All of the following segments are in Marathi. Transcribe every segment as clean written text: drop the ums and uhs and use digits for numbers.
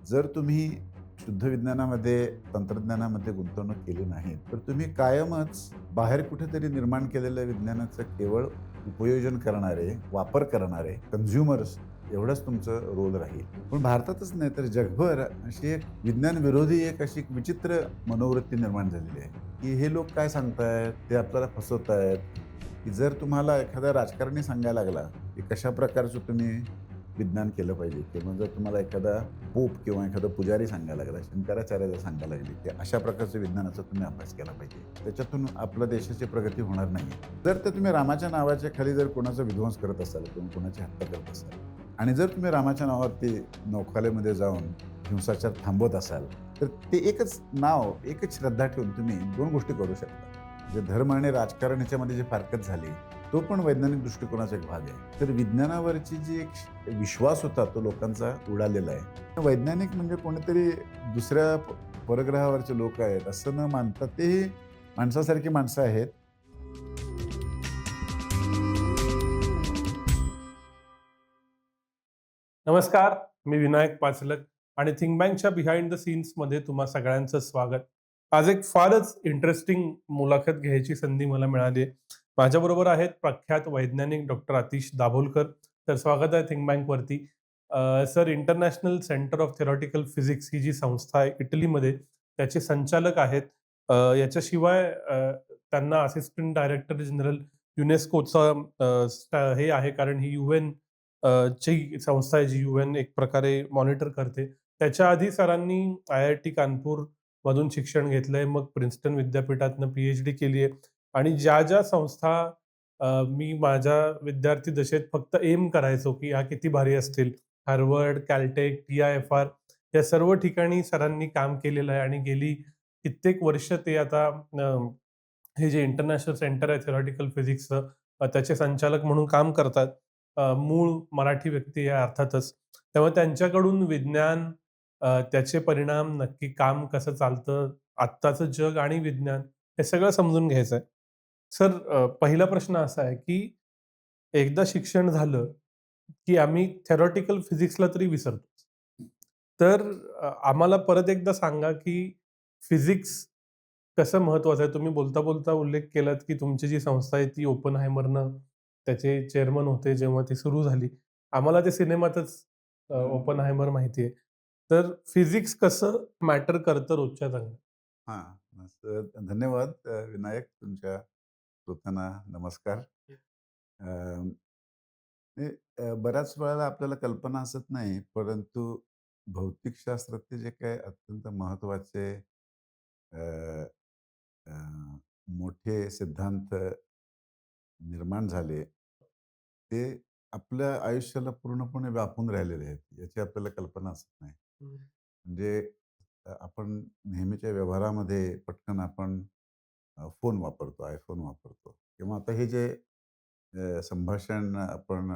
जर तुम्ही शुद्ध विज्ञानामध्ये, तंत्रज्ञानामध्ये गुंतवणूक केली नाही, तर तुम्ही कायमच बाहेर कुठेतरी निर्माण केलेल्या विज्ञानाचं केवळ उपयोजन करणारे, वापर करणारे कन्झ्युमर्स एवढंच तुमचं रोल राहील. पण भारतातच नाही तर जगभर अशी एक विज्ञान विरोधी एक अशी एक विचित्र मनोवृत्ती निर्माण झालेली आहे, की हे लोक काय सांगतायत, ते आपल्याला फसवतायत, की जर तुम्हाला एखादा राजकारणी सांगायला लागला, की कशा प्रकारचं तुम्ही विज्ञान केलं पाहिजे किंवा जर तुम्हाला एखादा पोप किंवा एखादा पुजारी सांगायला लागला, शंकराचार्य जर सांगायला लागले, की अशा प्रकारच्या विज्ञानाचा तुम्ही अभ्यास केला पाहिजे. त्याच्यातून आपल्या देशाची प्रगती होणार नाही. जर ते तुम्ही रामाच्या नावाच्या खाली जर कोणाचा विध्वंस करत असाल किंवा कोणाची हत्या करत असाल आणि जर तुम्ही रामाच्या नावावरती नौखाल्यामध्ये जाऊन हिंसाचार थांबवत असाल, तर ते एकच नाव, एकच श्रद्धा ठेवून तुम्ही 2 गोष्टी करू शकता. म्हणजे धर्म आणि राजकारण याच्यामध्ये जी फारकत झाली, तो पण वैज्ञानिक दृष्टिकोनाचा एक भाग आहे. तर विज्ञानावरची जी एक विश्वास होता तो लोकांचा उडालेला आहे. वैज्ञानिक म्हणजे कोणीतरी दुसऱ्या परग्रहावरचे लोक आहेत असं न मानता तेही माणसासारखी माणसं आहेत. नमस्कार, मी विनायक पाचलक आणि थिंक बँकच्या बिहाइंड द सीन्समध्ये तुम्हा सगळ्यांचं स्वागत. आज एक फारच इंटरेस्टिंग मुलाखत घ्यायची संधी मला मिळाली आहे. माझ्याबरोबर आहेत प्रख्यात वैज्ञानिक डॉक्टर आतिश दाभोलकर. तर स्वागत आहे थिंक बँकवरती. Sir, international centre of theoretical physics ही जी संस्था आहे इटलीमध्ये, त्याचे संचालक आहेत. याच्याशिवाय त्यांना असिस्टंट डायरेक्टर जनरल युनेस्कोचा हे आहे, कारण ही UN ची संस्था आहे, जी UN एक प्रकारे मॉनिटर करते. त्याच्या आधी सरांनी IIT कानपूर मधून शिक्षण घेतलंय. मग प्रिन्स्टन विद्यापीठातनं PhD केली आहे आणि ज्या संस्था मी माझ्या विद्यार्थी दशेत फक्त एम करायचो, की ह्या किती भारी असतील. हार्वर्ड, कॅलटेक, TIFR या सर्व ठिकाणी सरांनी काम केलेलं आहे आणि गेली कित्येक वर्ष ते आता हे जे इंटरनॅशनल सेंटर आहे थिओरेटिकल फिजिक्सचं, त्याचे संचालक म्हणून काम करतात. मूळ मराठी व्यक्ती आहे अर्थातच. त्यामुळे त्यांच्याकडून विज्ञान, त्याचे परिणाम, नक्की काम कसं चालतं, आत्ताचं जग आणि विज्ञान हे सगळं समजून घ्यायचं आहे. सर, पहिला प्रश्न असा आहे, की एकदा शिक्षण झालं, की आम्ही थिओरेटिकल फिजिक्सला तरी विसरतो. तर आम्हाला परत एकदा सांगा, की फिजिक्स कसं महत्वाचं आहे? तुम्ही बोलता-बोलता उल्लेख केलात, की तुमची जी संस्था आहे ती ओपनहायमरनं त्याचे चेअरमन होते जेव्हा ती सुरू झाली. आम्हाला ते सिनेमातच ओपनहायमर माहिती आहे. तर फिजिक्स कसं मॅटर करतं रोजच्या जगात? हां, मस्त धन्यवाद विनायक तुमच्या श्रोत्यांना नमस्कार. अ, हे बऱ्याच वेळेला आपल्याला कल्पना असत नाही, परंतु भौतिकशास्त्रातले जे काही अत्यंत महत्त्वाचे अ, अ, मोठे सिद्धांत निर्माण झाले, ते आपल्या आयुष्याला पूर्णपणे व्यापून राहिलेले आहेत. याची आपल्याला कल्पना असत नाही. हं. म्हणजे आपण नेहमीच्या व्यवहारामध्ये पटकन आपण फोन वापरतो, iPhone वापरतो किंवा आता हे जे संभाषण आपण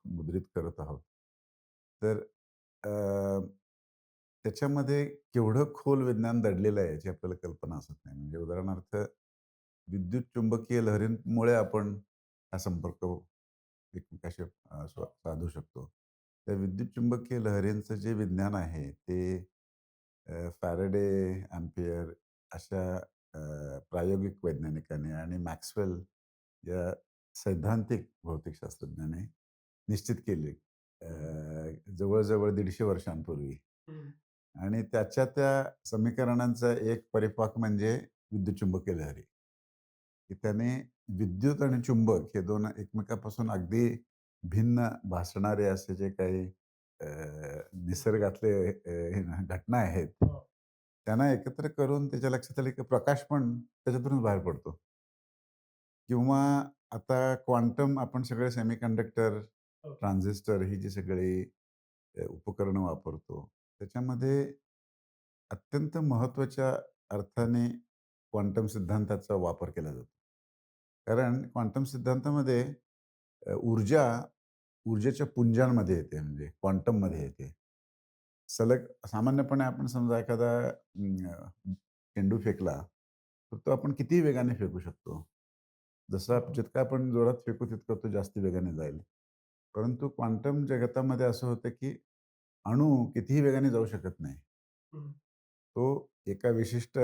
मुद्रित करत आहोत. तर अ, त्याच्यामध्ये केवढं खोल विज्ञान दडलेलं आहे याची आपल्याला कल्पना असत नाही. म्हणजे उदाहरणार्थ विद्युत चुंबकीय लहरींमुळे आपण हा संपर्क एकमेकाशी साधू शकतो. त्या विद्युत चुंबकीय लहरींचं जे विज्ञान आहे ते फॅरेडे, एम्पियर अशा प्रायोगिक वैज्ञानिकांनी आणि मॅक्सवेल या सैद्धांतिक भौतिकशास्त्रज्ञाने निश्चित केले. जवळ-जवळ 150 वर्षांपूर्वी. हं. आणि त्याच्या त्या समीकरणांचा एक परिपाक म्हणजे विद्युतचुंबकीय लहरी. की त्याने विद्युत आणि चुंबक हे 2 एकमेकांपासून अगदी भिन्न भासणारे असे जे काही अ, निसर्गातले हे ना घटना आहेत, हो. त्यांना एकत्र करून त्याच्या लक्षात आलं की प्रकाश पण त्याच्यातूनच बाहेर पडतो. किंवा आता क्वांटम आपण सगळे सेमीकंडक्टर, हो. ट्रान्झिस्टर ही जी सगळी उपकरणं वापरतो. त्याच्यामध्ये अत्यंत महत्त्वाच्या अर्थाने क्वांटम सिद्धांताचा वापर केला जातो. कारण क्वांटम सिद्धांतामध्ये ऊर्जेच्या पुंजांमध्ये येते म्हणजे क्वांटममध्ये येते. सलग सामान्यपणे आपण समजा एखादा चेंडू फेकला, तर तो आपण कितीही वेगाने फेकू शकतो. जितका आपण जोरात फेकू तितका तो जास्त वेगाने जाईल. परंतु क्वांटम जगतामध्ये असं होतं, की अणू कितीही वेगाने जाऊ शकत नाही. हं. तो एका विशिष्ट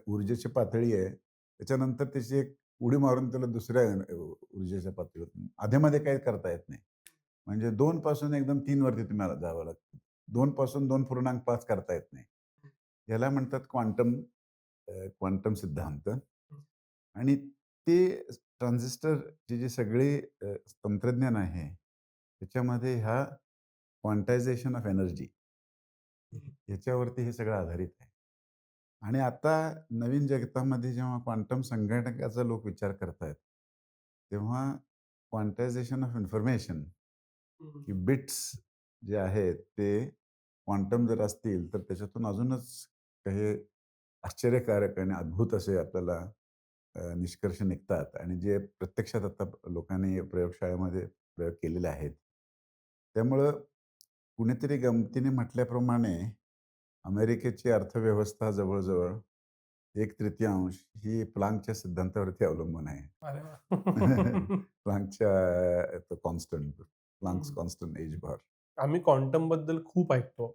ऊर्जेची पातळी आहे. त्याच्यानंतर त्याची एक उडी मारून त्याला दुसऱ्या ऊर्जेच्या पातळीवर अधेमध्ये काही करता येत नाही. म्हणजे 2 पासून एकदम 3 वरती तुम्हाला जावं लागतं. 2 पासून 2.5 करता येत नाही. याला म्हणतात क्वांटम सिद्धांत. आणि ते ट्रान्झिस्टरचे जे सगळे तंत्रज्ञान आहे, त्याच्यामध्ये ह्या क्वांटायझेशन ऑफ एनर्जी याच्यावरती हे सगळं आधारित आहे. आणि आता नवीन जगतामध्ये जेव्हा क्वांटम संगणकाचा लोक विचार करतायत, तेव्हा क्वांटायझेशन ऑफ इन्फॉर्मेशन की बिट्स जे आहेत ते क्वांटम जर असतील, तर त्याच्यातून अजूनच काही आश्चर्यकारक आणि अद्भुत असे आपल्याला निष्कर्ष निघतात आणि जे प्रत्यक्षात आता लोकांनी प्रयोगशाळेमध्ये प्रयोग केलेले आहेत. त्यामुळं कुणीतरी गमतीने म्हटल्याप्रमाणे अमेरिकेची अर्थव्यवस्था जवळ-जवळ 1/3 ही प्लांकच्या सिद्धांतावरती अवलंबून आहे. अरे वाह! प्लांकच्या तो कॉन्स्टंट, प्लांक्स हं. कॉन्स्टंट एज बार. आम्ही क्वांटमबद्दल खूप ऐकतो.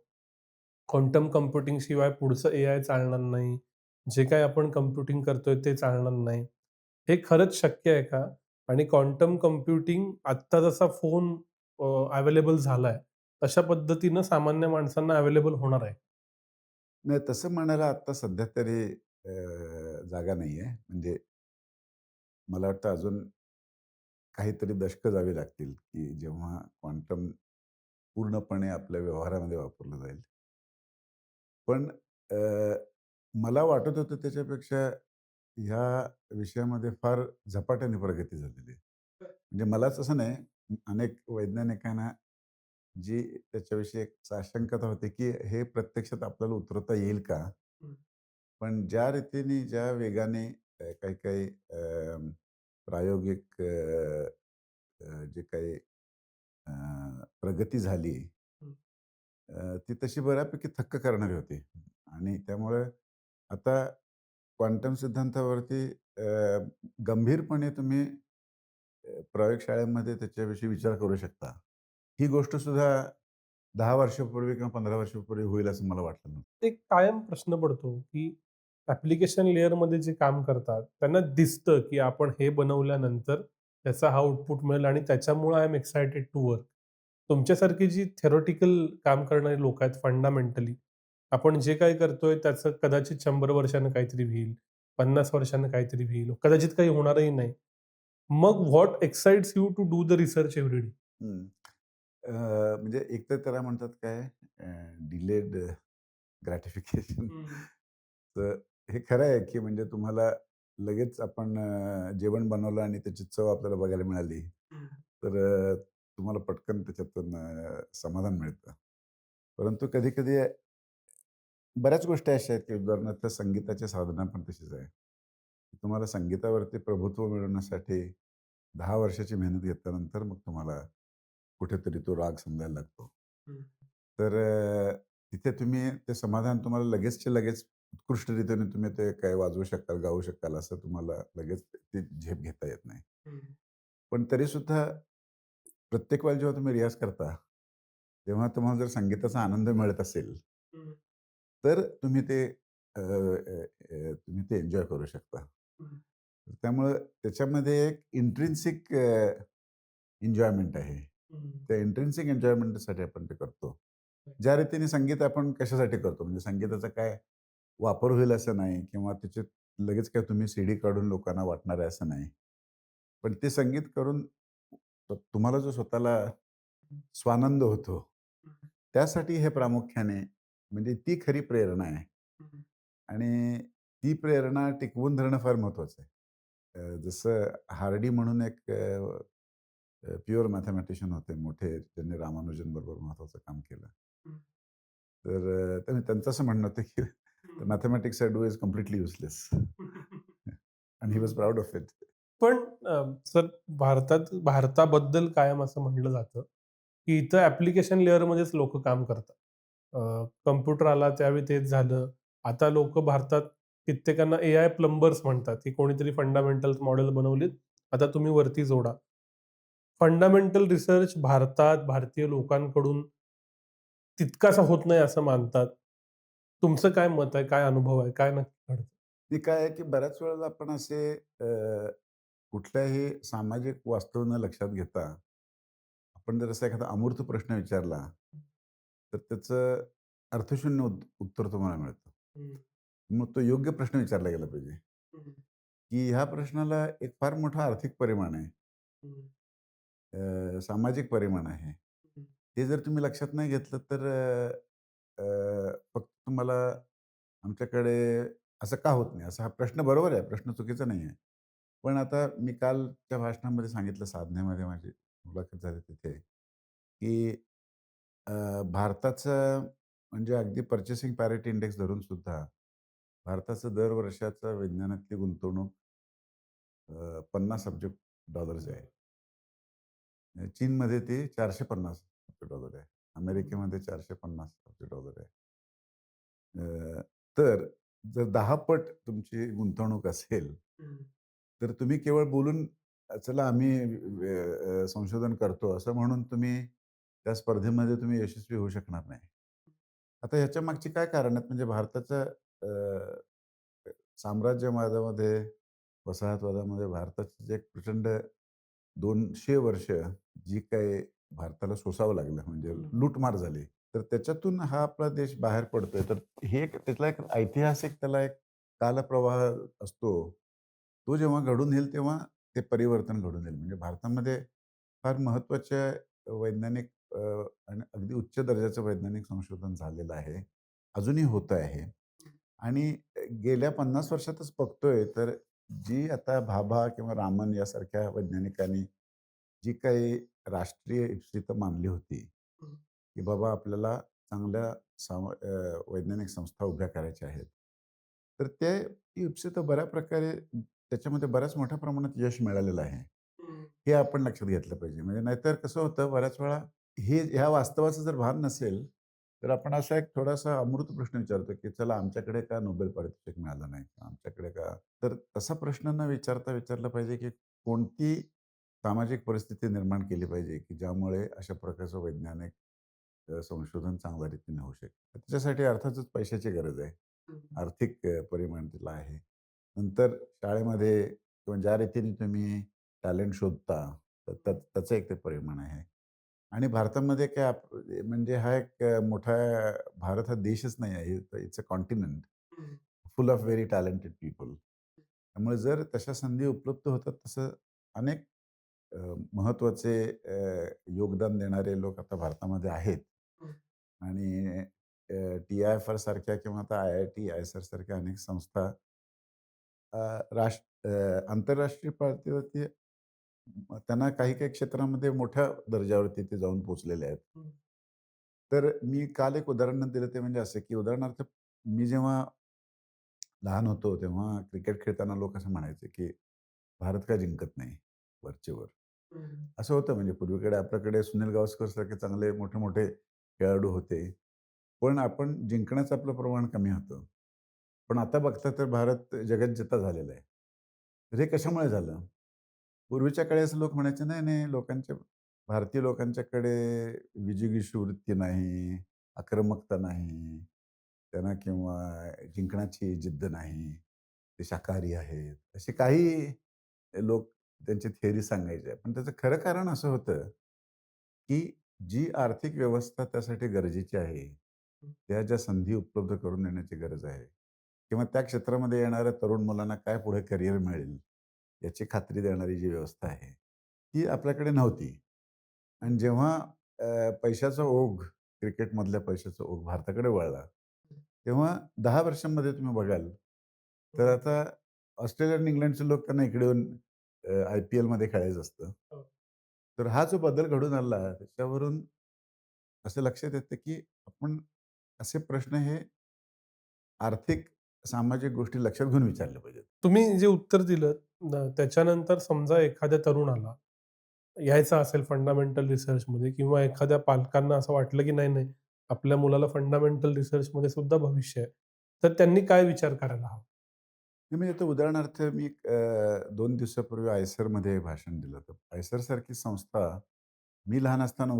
क्वांटम कम्प्युटिंग शिवाय पुढचं एआय चालणार नाही. जे काही आपण कम्प्युटिंग करतोय ते चालणार नाही. हे खरंच शक्य आहे का? आणि क्वांटम कम्प्युटिंग आत्ता जसा फोन अवेलेबल झालाय, तशा पद्धतीनं सामान्य माणसांना अवेलेबल होणार आहे? नाही तसं म्हणायला आत्ता सध्या तरी जागा नाहीये. म्हणजे मला वाटतं अजून काहीतरी दशकं जावी लागतील, की जेव्हा क्वांटम पूर्णपणे आपल्या व्यवहारामध्ये वापरलं जाईल. पण मला वाटत होतं त्याच्यापेक्षा ह्या विषयामध्ये फार झपाट्याने प्रगती झालेली आहे. म्हणजे मलाच असं नाही, अनेक वैज्ञानिकांना जी त्याच्याविषयी एक साशंकता होती, की हे प्रत्यक्षात आपल्याला उतरवता येईल का? हं. पण ज्या रीतीने, ज्या वेगाने काही-काही प्रायोगिक जे काही अ, प्रगती झाली हं. ती तशी बऱ्यापैकी थक्क करणारी होती. आणि त्यामुळे आता क्वांटम सिद्धांतावरती गंभीरपणे तुम्ही प्रयोगशाळेमध्ये त्याच्याविषयी विचार करू शकता. ही गोष्ट सुद्धा 10 वर्षापूर्वी किंवा 15 वर्षापूर्वी होईल असं मला वाटलं नव्हतं. एक कायम प्रश्न पडतो, की ॲप्लिकेशन लेयरमध्ये जे काम करतात, त्यांना दिसतं, की आपण हे बनवल्यानंतर त्याचा हा आउटपुट मिळेल आणि त्याच्यामुळे I am excited to work. तुमच्यासारखी जी थेरॉटिकल काम करणारी लोकं आहेत फंडामेंटली, आपण जे काही करतोय त्याचं कदाचित 100 वर्षानं काहीतरी होईल, 50 वर्षानं काहीतरी होईल, कदाचित काही होणारही नाही. मग what excites you to do the research every day? हं. म्हणजे एकतर त्याला म्हणतात काय डिलेड ग्रॅटिफिकेशन. तर हे खरं आहे, की म्हणजे तुम्हाला लगेच आपण जेवण बनवलं आणि त्याची चव आपल्याला बघायला मिळाली, तर तुम्हाला पटकन त्याच्यातून समाधान मिळतं. परंतु कधी-कधी बऱ्याच गोष्टी अशा आहेत, की उदाहरणार्थ संगीताची साधना पण तशीच आहे. तुम्हाला संगीतावरती प्रभुत्व मिळवण्यासाठी 10 वर्षाची मेहनत घेतल्यानंतर मग तुम्हाला कुठेतरी तो राग समजायला लागतो. तर तिथे तुम्ही ते समाधान तुम्हाला लगेचच्या लगेच उत्कृष्ट रीतीने तुम्ही ते काय वाजवू शकाल, गाऊ शकाल असं तुम्हाला लगेच ती झेप घेता येत नाही. पण तरीसुद्धा प्रत्येक वेळेला जेव्हा तुम्ही रियाज करता, तेव्हा तुम्हाला जर संगीताचा आनंद मिळत असेल, तर तुम्ही ते तुम्ही ते एन्जॉय करू शकता. त्यामुळं त्याच्यामध्ये एक इंट्रिन्सिक एन्जॉयमेंट आहे. त्या इंट्रिन्सिक एन्जॉयमेंटसाठी आपण ते करतो. ज्या रीतीने संगीत आपण कशासाठी करतो, म्हणजे संगीताचा काय वापर होईल असं नाही किंवा त्याचे लगेच काय तुम्ही सीडी काढून लोकांना वाटणार आहे असं नाही. पण ते संगीत करून तुम्हाला जो स्वतःला स्वानंद होतो, त्यासाठी हे प्रामुख्याने म्हणजे ती खरी प्रेरणा आहे. आणि ती प्रेरणा टिकवून धरणं फार महत्त्वाचं आहे. जसं हार्डी म्हणून एक प्युअर मॅथेमॅटिशियन होते मोठे, त्यांनी रामानुजनबरोबर महत्त्वाचं काम केलं. तर त्यांचं असं म्हणणं होतं, की mathematics I do is completely useless. And he was proud of it. पण सर भारताबद्दल कायम असं म्हटलं जातं, की इथं ॲप्लिकेशन लेयरमध्येच लोकं काम करतात. कॉम्प्युटर आला त्यावेळी तेच झालं. आता लोकं भारतात कित्येकांना एआय प्लंबर्स म्हणतात, की कोणीतरी फंडामेंटल मॉडेल बनवलीत, आता तुम्ही वरती जोडा. फंडामेंटल रिसर्च भारतात भारतीय लोकांकडून तितकासा होत नाही असं मानतात. तुमचं काय मत आहे? काय अनुभव आहे? काय नक्की घडतं? ते काय आहे, की बऱ्याच वेळेला आपण असे कुठल्याही सामाजिक वास्तव न लक्षात घेता, आपण जर असा एखादा अमूर्त प्रश्न विचारला, तर त्याचं अर्थशून्य उत्तर तुम्हाला मिळतं. हं, मग तो योग्य प्रश्न विचारला गेला पाहिजे, हं, की ह्या प्रश्नाला एक फार मोठा आर्थिक परिमाण आहे. हं, सामाजिक परिमाण आहे. हं, ते जर तुम्ही लक्षात नाही घेतलं तर फक्त तुम्हाला आमच्याकडे असं का होत नाही? असा हा प्रश्न बरोबर आहे, प्रश्न चुकीचा नाही आहे. पण आता मी कालच्या भाषणामध्ये सांगितलं साधनेमध्ये माझी मुलाखत झाली तिथे, की भारताचं म्हणजे अगदी पर्चेसिंग पॅरिटी इंडेक्स धरून सुद्धा भारताचं दर वर्षाचा विज्ञानातली गुंतवणूक 50 अब्ज डॉलर्स आहे. चीनमध्ये ते $450 आहे. अमेरिकेमध्ये $450 आहे. तर जर 10 पट तुमची गुंतवणूक असेल, हं. तर तुम्ही केवळ बोलून चला आम्ही संशोधन करतो असं म्हणून तुम्ही त्या स्पर्धेमध्ये तुम्ही यशस्वी होऊ शकणार नाही. आता ह्याच्या मागची काय कारण आहेत म्हणजे भारताचं साम्राज्यवादामध्ये, वसाहतवादामध्ये भारताचं जे एक प्रचंड 200 वर्ष जी काही भारताला सोसावं लागलं म्हणजे लूटमार झाली. तर त्याच्यातून हा आपला देश बाहेर पडतोय. तर हे एक त्यातला एक ऐतिहासिक त्याला एक कालप्रवाह असतो. तो जेव्हा घडून येईल तेव्हा ते परिवर्तन घडून येईल. म्हणजे भारतामध्ये फार महत्त्वाच्या वैज्ञानिक आणि अगदी उच्च दर्जाचं वैज्ञानिक संशोधन झालेलं आहे. अजूनही होत आहे. आणि गेल्या 50 वर्षातच बघतोय तर जी आता भाभा किंवा रामन यासारख्या वैज्ञानिकांनी जी काही राष्ट्रीय इप्सितं मानली होती, की बाबा आपल्याला चांगल्या वैज्ञानिक संस्था उभ्या करायच्या आहेत. तर ते इप्सितं बऱ्या प्रकारे त्याच्यामध्ये बऱ्याच मोठ्या प्रमाणात यश मिळालेलं आहे. हे आपण लक्षात घेतलं पाहिजे. म्हणजे नाहीतर कसं होतं बऱ्याच वेळा ह्या वास्तवाचं जर भान नसेल, तर आपण असा एक थोडासा अमूर्त प्रश्न विचारतो, की चला आमच्याकडे का नोबेल पारितोषिक मिळालं नाही? आमच्याकडे का तर तसा प्रश्न न विचारता विचारला पाहिजे, की कोणती सामाजिक परिस्थिती निर्माण केली पाहिजे, की ज्यामुळे अशा प्रकारचं वैज्ञानिक संशोधन चांगल्या रीतीने होऊ शकेल. तर त्याच्यासाठी अर्थातच पैशाची गरज आहे. आर्थिक परिमाण तिला आहे. नंतर शाळेमध्ये किंवा ज्या रीतीने तुम्ही टॅलेंट शोधता, तर त्याचं एक ते परिमाण आहे. आणि भारतामध्ये काय म्हणजे हा एक मोठा भारत हा देशच नाही आहे. It's a continent full of very talented people. त्यामुळे जर तशा संधी उपलब्ध होतात, तसं अनेक महत्त्वाचे योगदान देणारे लोक आता भारतामध्ये आहेत. आणि टी-आय-एफ-आर सारख्या किंवा आता आय-आय-टी, आयसर सारख्या अनेक संस्था अ, आंतरराष्ट्रीय पातळीवरती त्यांना काही-काही क्षेत्रामध्ये मोठ्या दर्जावरती ते जाऊन पोहोचलेले आहेत. तर मी काल एक उदाहरण दिलं ते म्हणजे असं, की उदाहरणार्थ मी जेव्हा लहान होतो तेव्हा क्रिकेट खेळताना लोक असं म्हणायचे, की भारत का जिंकत नाही वरचेवर. असं होतं म्हणजे पूर्वीकडे आपल्याकडे सुनील गावस्करसारखे चांगले मोठे-मोठे खेळाडू होते. पण आपण जिंकण्याचं आपलं प्रमाण कमी होतं. पण आता बघता तर भारत जगज्जेता झालेला आहे. तर हे कशामुळे झालं? पूर्वीच्या काळी असं लोक म्हणायचे, "नाही, नाही, भारतीय लोकांच्याकडे विजिगीषू वृत्ती नाही, आक्रमकता नाही, त्यांना किंवा जिंकण्याची जिद्द नाही, ते शाकाहारी आहेत." असे काही लोक त्यांची थिअरी सांगायचे. पण त्याचं खरं कारण असं होतं, की जी आर्थिक व्यवस्था त्यासाठी गरजेची आहे, त्या ज्या संधी उपलब्ध करून देण्याची गरज आहे किंवा त्या क्षेत्रामध्ये येणाऱ्या तरुण मुलांना काय पुढे करिअर मिळेल, याची खात्री देणारी जी व्यवस्था आहे, ती आपल्याकडे नव्हती. आणि जेव्हा पैशाचा ओघ, क्रिकेटमधल्या पैशाचा ओघ भारताकडे वळला, तेव्हा 10 वर्षांमध्ये तुम्ही बघाल, तर आता ऑस्ट्रेलिया आणि इंग्लंडचे लोक त्यांना इकडे येऊन आय-पी-एलमध्ये खेळायचं असतं. तर हा जो बदल घडून आला, त्याच्यावरून असं लक्षात येतं, की आपण असे प्रश्न हे आर्थिक, सामाजिक गोष्टी लक्षात घेऊन विचारले पाहिजेत. तुम्ही जे उत्तर दिलंत त्याच्यानंतर समजा एखाद्या तरुणाला यायचं असेल फंडामेंटल रिसर्चमध्ये किंवा एखाद्या पालकांना असं वाटलं, की नाही, नाही, आपल्या मुलाला फंडामेंटल रिसर्चमध्ये सुद्धा भविष्य आहे. तर त्यांनी काय विचार करायला हवा? नाही म्हणजे आता उदाहरणार्थ मी 2 दिवसापूर्वी आयसरमध्ये भाषण दिलं होतं. आयसरसारखी संस्था मी लहान असताना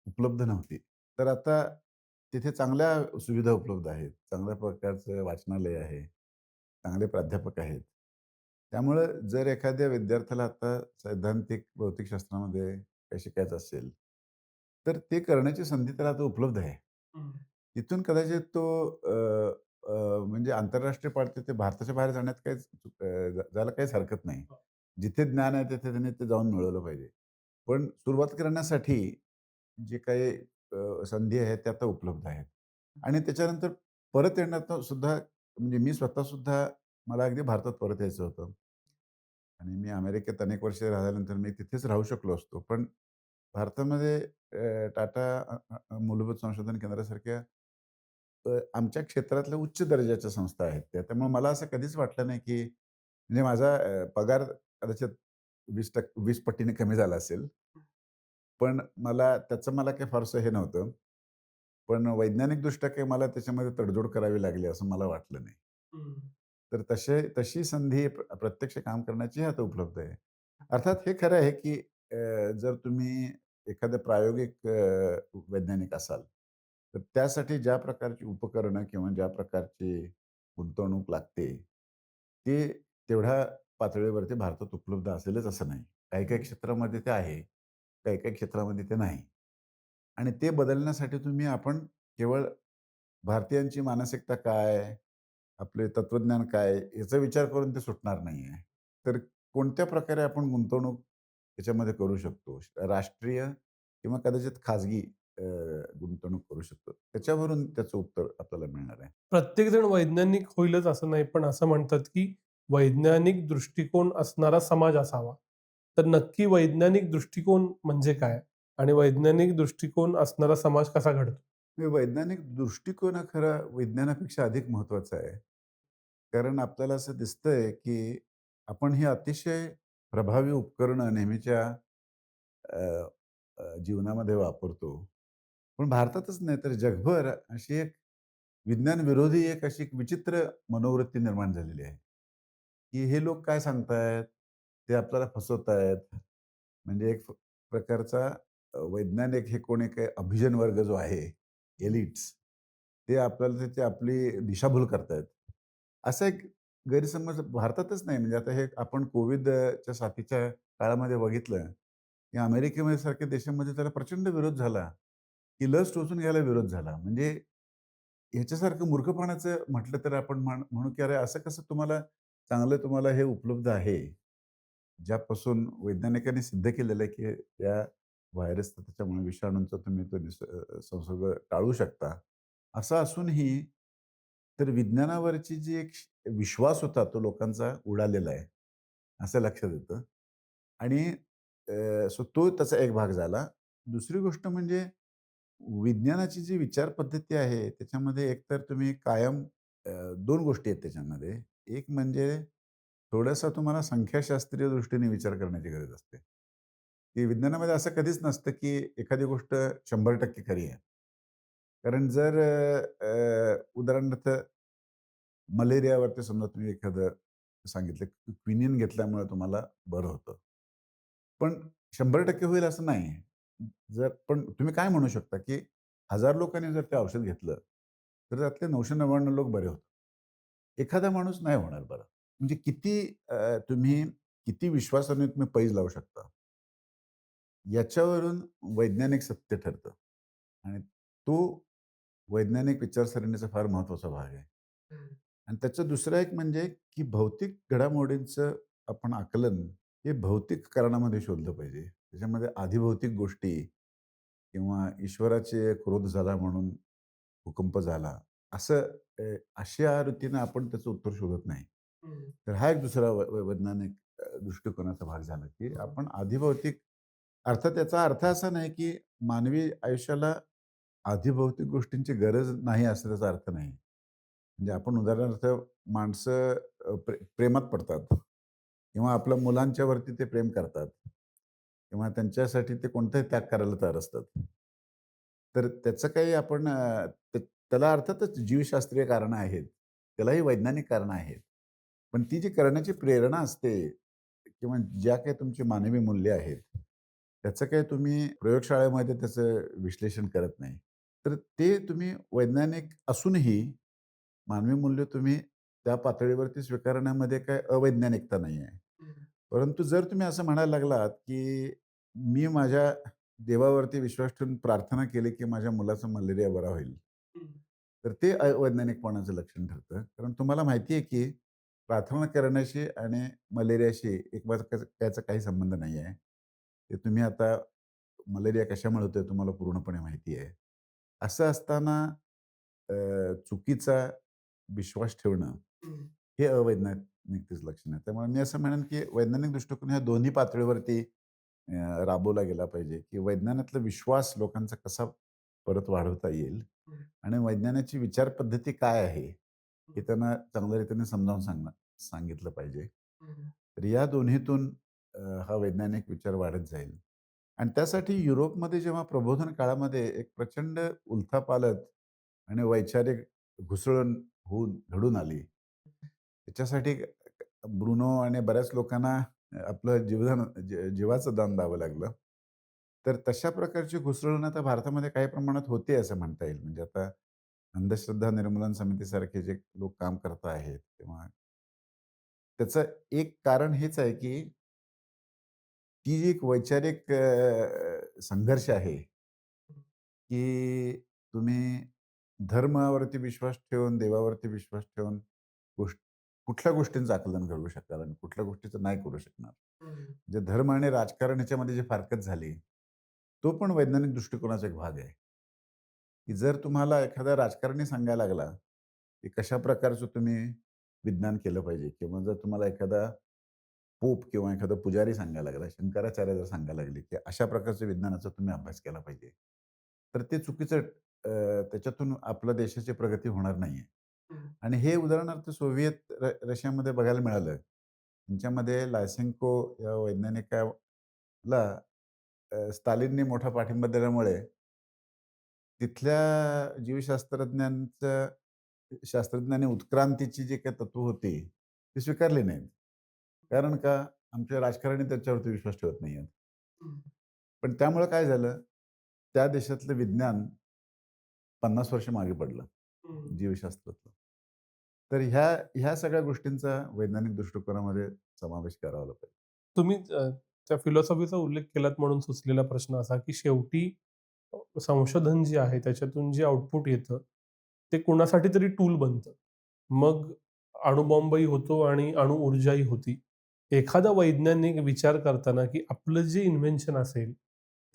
उपलब्ध नव्हती. तर आता तिथे चांगल्या सुविधा उपलब्ध आहेत. चांगल्या प्रकारचं वाचनालय आहे. चांगले प्राध्यापक आहेत. त्यामुळं जर एखाद्या विद्यार्थ्याला आता सैद्धांतिक भौतिकशास्त्रामध्ये काही शिकायचं असेल, तर ते करण्याची संधी त्याला आता उपलब्ध आहे. हं. तिथून कदाचित तो अ, म्हणजे आंतरराष्ट्रीय पातळीवर ते भारताच्या बाहेर जाण्यात काहीच जायला काहीच हरकत नाही. जिथे ज्ञान आहे तिथे त्यांनी ते जाऊन मिळवलं पाहिजे. पण सुरुवात करण्यासाठी जे काही संधी आहेत त्या आता उपलब्ध आहेत. आणि त्याच्यानंतर परत येण्यात सुद्धा म्हणजे मी स्वतः सुद्धा मला अगदी भारतात परत यायचं होतं. आणि मी अमेरिकेत अनेक वर्षे राहिल्यानंतर मी तिथेच राहू शकलो असतो. पण भारतामध्ये टाटा मूलभूत संशोधन केंद्रासारख्या आमच्या क्षेत्रातल्या उच्च दर्जाच्या संस्था आहेत त्या. त्यामुळे मला असं कधीच वाटलं नाही, की म्हणजे माझा पगार कदाचित 20 पटीने कमी झाला असेल. पण त्याचं मला काही फारसं हे नव्हतं. पण वैज्ञानिकदृष्ट्या काही मला त्याच्यामध्ये तडजोड करावी लागली असं मला वाटलं नाही. हं. तर तशी संधी प्रत्यक्ष काम करण्याची आता उपलब्ध आहे. अर्थात हे खरं आहे, की जर तुम्ही एखादं प्रायोगिक वैज्ञानिक असाल, तर त्यासाठी ज्या प्रकारची उपकरणं किंवा ज्या प्रकारची गुंतवणूक लागते, ते तेवढ्या पातळीवरती भारतात उपलब्ध असेलच असं नाही. काही-काही क्षेत्रामध्ये ते आहे, काही-काही क्षेत्रामध्ये ते नाही. आणि ते बदलण्यासाठी आपण केवळ भारतीयांची मानसिकता काय, आपले तत्वज्ञान काय, याचा विचार करून ते सुटणार नाहीये. तर कोणत्या प्रकारे आपण गुंतवणूक त्याच्यामध्ये करू शकतो? राष्ट्रीय किंवा कदाचित खाजगी अ, गुंतवणूक करू शकतो. त्याच्यावरून त्याचं उत्तर आपल्याला मिळणार आहे. प्रत्येकजण वैज्ञानिक होईलच असं नाही, पण असं म्हणतात, की वैज्ञानिक दृष्टिकोन असणारा समाज असावा. तर नक्की वैज्ञानिक दृष्टिकोन म्हणजे काय? आणि वैज्ञानिक दृष्टिकोन असणारा समाज कसा घडतो? हे वैज्ञानिक दृष्टिकोन हा खरा विज्ञानापेक्षा अधिक महत्त्वाचा आहे. कारण आपल्याला असं दिसतंय, की आपण ही अतिशय प्रभावी उपकरणं नेहमीच्या अ, जीवनामध्ये वापरतो. पण भारतातच नाही तर जगभर अशी एक विज्ञान विरोधी अशी एक विचित्र मनोवृत्ती निर्माण झालेली आहे, की हे लोक काय सांगतायत, ते आपल्याला फसवतायत. म्हणजे एक प्रकारचा वैज्ञानिक हे कोणी काही अभिजन वर्ग जो आहे, एलिट्स, ते आपल्याला त्याची आपली दिशाभूल करतायत. असा एक गैरसमज भारतातच नाही म्हणजे आता हे आपण कोविडच्या साथीच्या काळामध्ये बघितलं, की अमेरिकेमध्ये सारख्या देशामध्ये त्याला प्रचंड विरोध झाला, की लस टोचून घ्यायला विरोध झाला. म्हणजे ह्याच्यासारखं मूर्खपणाचं म्हटलं तर आपण म्हणू, की "अरे असं कसं तुम्हाला हे उपलब्ध आहे." ज्यापासून वैज्ञानिकांनी सिद्ध केलेलं आहे, की त्या व्हायरसचा त्याच्यामुळे विषाणूंचा तुम्ही तो संसर्ग टाळू शकता. असं असूनही तर विज्ञानावरची जी एक विश्वास होता तो लोकांचा उडालेला आहे, असं लक्षात येतं. आणि सो तो त्याचा एक भाग झाला. दुसरी गोष्ट म्हणजे विज्ञानाची जी विचार पद्धती आहे, त्याच्यामध्ये एकतर तुम्ही कायम 2 गोष्टी आहेत त्याच्यामध्ये. एक म्हणजे थोडासा तुम्हाला संख्याशास्त्रीय दृष्टीने विचार करण्याची गरज असते. की विज्ञानामध्ये असं कधीच नसतं, की एखादी गोष्ट 100% खरी आहे. कारण जर उदाहरणार्थ मलेरियावरती समजा तुम्ही एखादं सांगितलं, की क्विनिन घेतल्यामुळे तुम्हाला बरं होतं. पण 100% होईल असं नाही. पण तुम्ही काय म्हणू शकता, की 1000 लोकांनी जर ते औषध घेतलं, तर त्यातले 999 लोक बरे होतात. एखादा माणूस नाही होणार बरा. म्हणजे तुम्ही किती विश्वासाने तुम्ही पैज लावू शकता. याच्यावरून वैज्ञानिक सत्य ठरतं आणि तो वैज्ञानिक विचारसरणीचा फार महत्त्वाचा भाग आहे. आणि त्याचं दुसरं एक म्हणजे, की भौतिक घडामोडींचं आपण आकलन हे भौतिक कारणामध्ये शोधलं पाहिजे. त्याच्यामध्ये अधिभौतिक गोष्टी किंवा ईश्वराचे क्रोध झाला म्हणून भूकंप झाला, असं अशा रीतीनं आपण त्याचं उत्तर शोधत नाही. हं. तर हा एक दुसरा वैज्ञानिक दृष्टिकोनाचा भाग झाला, की आपण अधिभौतिक अर्थात याचा अर्थ असा नाही, की मानवी आयुष्याला अधिभौतिक गोष्टींची गरज नाही असं त्याचा अर्थ नाही. म्हणजे आपण उदाहरणार्थ माणसं प्रेमात पडतात किंवा आपल्या मुलांच्या वरती ते प्रेम करतात किंवा त्यांच्यासाठी ते कोणताही त्याग करायला तयार असतात. तर त्याचं काही त्याला अर्थातच जीवशास्त्रीय कारणं आहेत. त्यालाही वैज्ञानिक कारणं आहेत. पण ती जी करण्याची प्रेरणा असते किंवा ज्या काही तुमची मानवी मूल्य आहेत, त्याचं काही तुम्ही प्रयोगशाळेमध्ये त्याचं विश्लेषण करत नाही. तर ते तुम्ही वैज्ञानिक असूनही मानवी मूल्य तुम्ही त्या पातळीवरती स्वीकारण्यामध्ये काही अवैज्ञानिकता नाही आहे. परंतु जर तुम्ही असं म्हणायला लागलात, की मी माझ्या देवावरती विश्वास ठेवून प्रार्थना केली, की माझ्या मुलाचा मलेरिया बरा होईल. तर ते अवैज्ञानिकपणाचं लक्षण ठरतं. कारण तुम्हाला माहिती आहे, की प्रार्थना करण्याशी आणि मलेरियाशी एकमेकाचा काही संबंध नाही आहे. ते तुम्ही आता मलेरिया कशामुळे होतोय तुम्हाला पूर्णपणे माहिती आहे. असं असताना चुकीचा विश्वास ठेवणं हे अवैज्ञानिकतेचं लक्षण आहे. त्यामुळे मी असं म्हणेन, की वैज्ञानिक दृष्टिकोन ह्या दोन्ही पातळीवरती राबवला गेला पाहिजे, की वैज्ञानातला विश्वास लोकांचा कसा परत वाढवता येईल आणि वैज्ञानाची विचार पद्धती काय आहे, हे त्यांना चांगल्या रीतीने समजावून सांगितलं पाहिजे. तर या दोन्हीतून हा वैज्ञानिक विचार वाढत जाईल. आणि त्यासाठी युरोपमध्ये जेव्हा प्रबोधन काळामध्ये एक प्रचंड उलथापालथ आणि वैचारिक घुसळण होऊन घडून आली. त्याच्यासाठी ब्रुनो आणि बऱ्याच लोकांना आपलं जीवाचं दान द्यावं लागलं. तर तशा प्रकारची घुसळण आता भारतामध्ये काही प्रमाणात होते असं म्हणता येईल. म्हणजे आता अंधश्रद्धा निर्मूलन समितीसारखे जे लोक काम करत आहेत किंवा त्याचं एक कारण हेच आहे, की ती जी एक वैचारिक संघर्ष आहे, की तुम्ही धर्मावरती विश्वास ठेवून, देवावरती विश्वास ठेवून गोष्ट कुठल्या गोष्टींचं आकलन करू शकाल आणि कुठल्या गोष्टीचं नाही करू शकणार. म्हणजे धर्म आणि राजकारण ह्याच्यामध्ये जी फारकत झाली, तो पण वैज्ञानिक दृष्टिकोनाचा एक भाग आहे, की जर तुम्हाला एखादा राजकारणी सांगायला लागला, की कशा प्रकारचं तुम्ही विज्ञान केलं पाहिजे किंवा जर तुम्हाला एखादा पोप किंवा एखादा पुजारी सांगायला लागला, शंकराचार्य जर सांगायला लागले, की अशा प्रकारच्या विज्ञानाचा तुम्ही अभ्यास केला पाहिजे. तर ते चुकीचं त्याच्यातून आपल्या देशाची प्रगती होणार नाहीये. आणि हे उदाहरणार्थ सोव्हिएत रशियामध्ये बघायला मिळालं. त्यांच्यामध्ये लायसेंको या वैज्ञानिकाला स्टालिननी मोठा पाठिंबा दिल्यामुळे तिथल्या शास्त्रज्ञांनी उत्क्रांतीची जी काही तत्व होती, ती स्वीकारली नाहीत. कारण का? आमचे राजकारणी त्याच्यावरती विश्वास ठेवत नाहीयेत. पण त्यामुळे काय झालं? त्या देशातलं विज्ञान 50 वर्ष मागे पडलं, जीवशास्त्रातलं. तर ह्या सगळ्या गोष्टींचा वैज्ञानिक दृष्टिकोनामध्ये समावेश करावा पाहिजे. तुम्ही त्या फिलॉसॉफीचा उल्लेख केलात म्हणून सुचलेला प्रश्न असा, की शेवटी संशोधन जे आहे त्याच्यातून जे आउटपुट येतं, ते कोणासाठी तरी टूल बनतं. मग अणुबॉम्बही होतो आणि अणुऊर्जाही होती. एखादा वैज्ञानिक विचार करताना, की आपलं जे इन्व्हेन्शन असेल,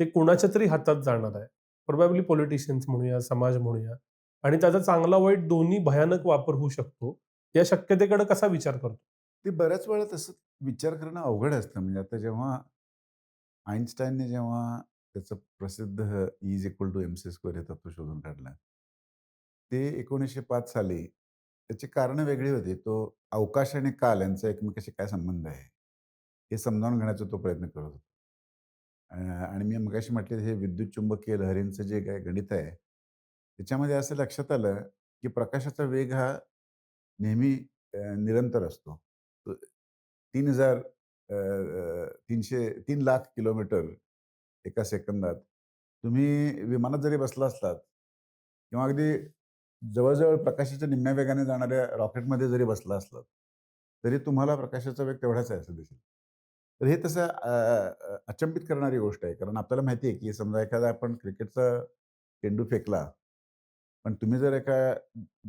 ते कोणाच्या तरी हातात जाणार आहे. प्रोबॅबली पॉलिटिशियन्स म्हणूया, समाज म्हणूया आणि त्याचा चांगला वाईट दोन्ही भयानक वापर होऊ शकतो. या शक्यतेकडे कसा विचार करतो? ते बऱ्याच वेळा तसं विचार करणं अवघड असतं. म्हणजे आता जेव्हा आइन्स्टाईनने जेव्हा त्याचं प्रसिद्ध E=mc² हे तत्व शोधून काढलं. ते 1905 साली त्याची कारणं वेगळी होती. तो अवकाश आणि काल यांचा एकमेकांशी काय संबंध आहे, हे समजावून घेण्याचा तो प्रयत्न करत होता. आणि मी मगाशी म्हटले हे विद्युत चुंबकीय लहरींचं जे काही गणित आहे, त्याच्यामध्ये असं लक्षात आलं, की प्रकाशाचा वेग हा नेहमी निरंतर असतो. तो 3000 3 लाख किलोमीटर एका सेकंदात. तुम्ही विमानात जरी बसला असलात किंवा अगदी जवळ-जवळ प्रकाशाच्या निम्म्या वेगाने जाणाऱ्या रॉकेटमध्ये जरी बसला असलात, तरी तुम्हाला प्रकाशाचा वेग तेवढाच आहे असं दिसेल. तर हे तसं अचंबित करणारी गोष्ट आहे. कारण आपल्याला माहिती आहे, की समजा एखादा आपण क्रिकेटचा चेंडू फेकला, पण तुम्ही जर एका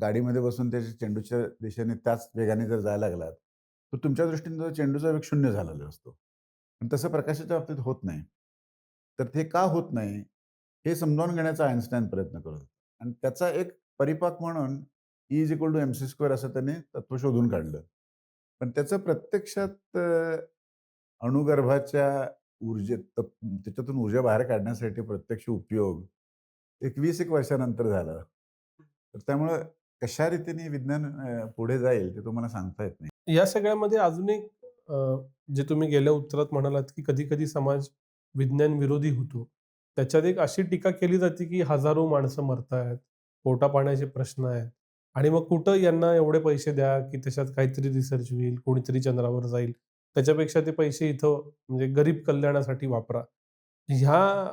गाडीमध्ये बसून त्याच्या चेंडूच्या दिशेने त्याच वेगाने जर जायला लागलात, तर तुमच्या दृष्टीने तो चेंडूचा वेग 0 झालेला असतो. पण तसं प्रकाशाच्या बाबतीत होत नाही. तर ते का होत नाही, हे समजावून घेण्याचा आइन्स्टाईन प्रयत्न करत होता. आणि त्याचा एक परिपाक म्हणून E=mc² असं त्याने तत्व शोधून काढलं. पण त्याचं प्रत्यक्षात अणुगर्भाच्या त्याच्यातून ऊर्जा बाहेर काढण्यासाठी प्रत्यक्ष उपयोग एक 20 एक वर्षानंतर झाला. तर त्यामुळं कशा रीतीने विज्ञान पुढे जाईल ते तुम्हाला सांगता येत नाही. या सगळ्यामध्ये अजून एक जे तुम्ही गेल्या उत्तरात म्हणालात, की कधी-कधी समाज विज्ञान विरोधी होतो. त्याच्यात एक अशी टीका केली जाते, की हजारो माणसं मरतायत, पोटापाण्याचे प्रश्न आहेत आणि मग कुठं यांना एवढे पैसे द्या, की त्याच्यात काहीतरी रिसर्च होईल, कोणीतरी चंद्रावर जाईल. त्याच्यापेक्षा ते पैसे इथं म्हणजे गरीब कल्याणासाठी वापरा. ह्या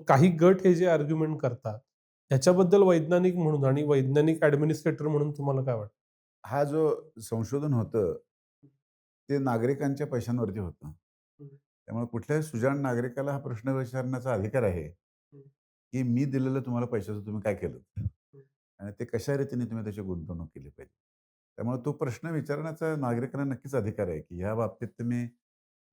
काही गट हे जे आर्ग्युमेंट करतात, ह्याच्याबद्दल वैज्ञानिक म्हणून आणि वैज्ञानिक ॲडमिनिस्ट्रेटर म्हणून तुम्हाला काय वाटतं? हा जो संशोधन होतं, ते नागरिकांच्या पैशांवरती होतं. हं, त्यामुळे कुठल्याही सुजाण नागरिकाला हा प्रश्न विचारण्याचा अधिकार आहे, हं, की मी दिलेलं तुम्हाला पैशाचं तुम्ही काय केलंत? हं, आणि ते कशा रीतीने तुम्ही त्याची गुंतवणूक केली पाहिजे. त्यामुळे तो प्रश्न विचारण्याचा नागरिकांना नक्कीच अधिकार आहे, की ह्या बाबतीत तुम्ही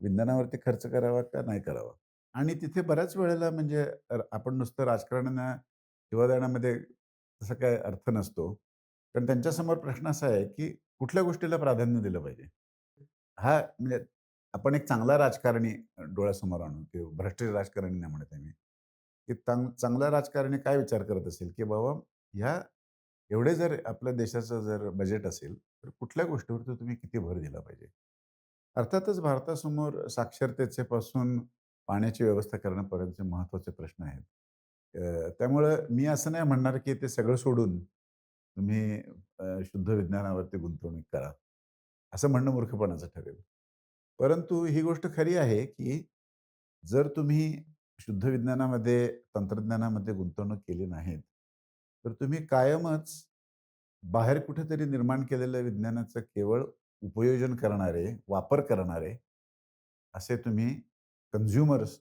विज्ञानावरती खर्च करावा का नाही करावा? आणि तिथे बऱ्याच वेळेला म्हणजे आपण नुसतं राजकारण्यांना शिव्या देण्यामध्ये तसा काही अर्थ नसतो. कारण त्यांच्यासमोर प्रश्न असा आहे, की कुठल्या गोष्टीला प्राधान्य दिलं पाहिजे? हा म्हणजे आपण एक चांगला राजकारणी डोळ्यासमोर आणू, की भ्रष्ट राजकारणी नाही म्हणत आहे मी. की चांगला राजकारणी काय विचार करत असेल, की बाबा ह्या एवढे जर आपल्या देशाचं जर बजेट असेल, तर कुठल्या गोष्टीवरती तुम्ही किती भर दिला पाहिजे? अर्थातच भारतासमोर साक्षरतेचे पासून पाण्याची व्यवस्था करण्यापर्यंतचे महत्त्वाचे प्रश्न आहेत. त्यामुळं मी असं नाही म्हणणार, की ते सगळं सोडून तुम्ही शुद्ध विज्ञानावरती गुंतवणूक करा. असं म्हणणं मूर्खपणाचं ठरेल. परंतु ही गोष्ट खरी आहे, की जर तुम्ही शुद्ध विज्ञानामध्ये, तंत्रज्ञानामध्ये गुंतवणूक केली नाहीत, तर तुम्ही कायमच बाहेर कुठेतरी निर्माण केलेल्या विज्ञानाचं केवळ उपयोजन करणारे, वापर करणारे, असे तुम्ही कन्झ्युमर्स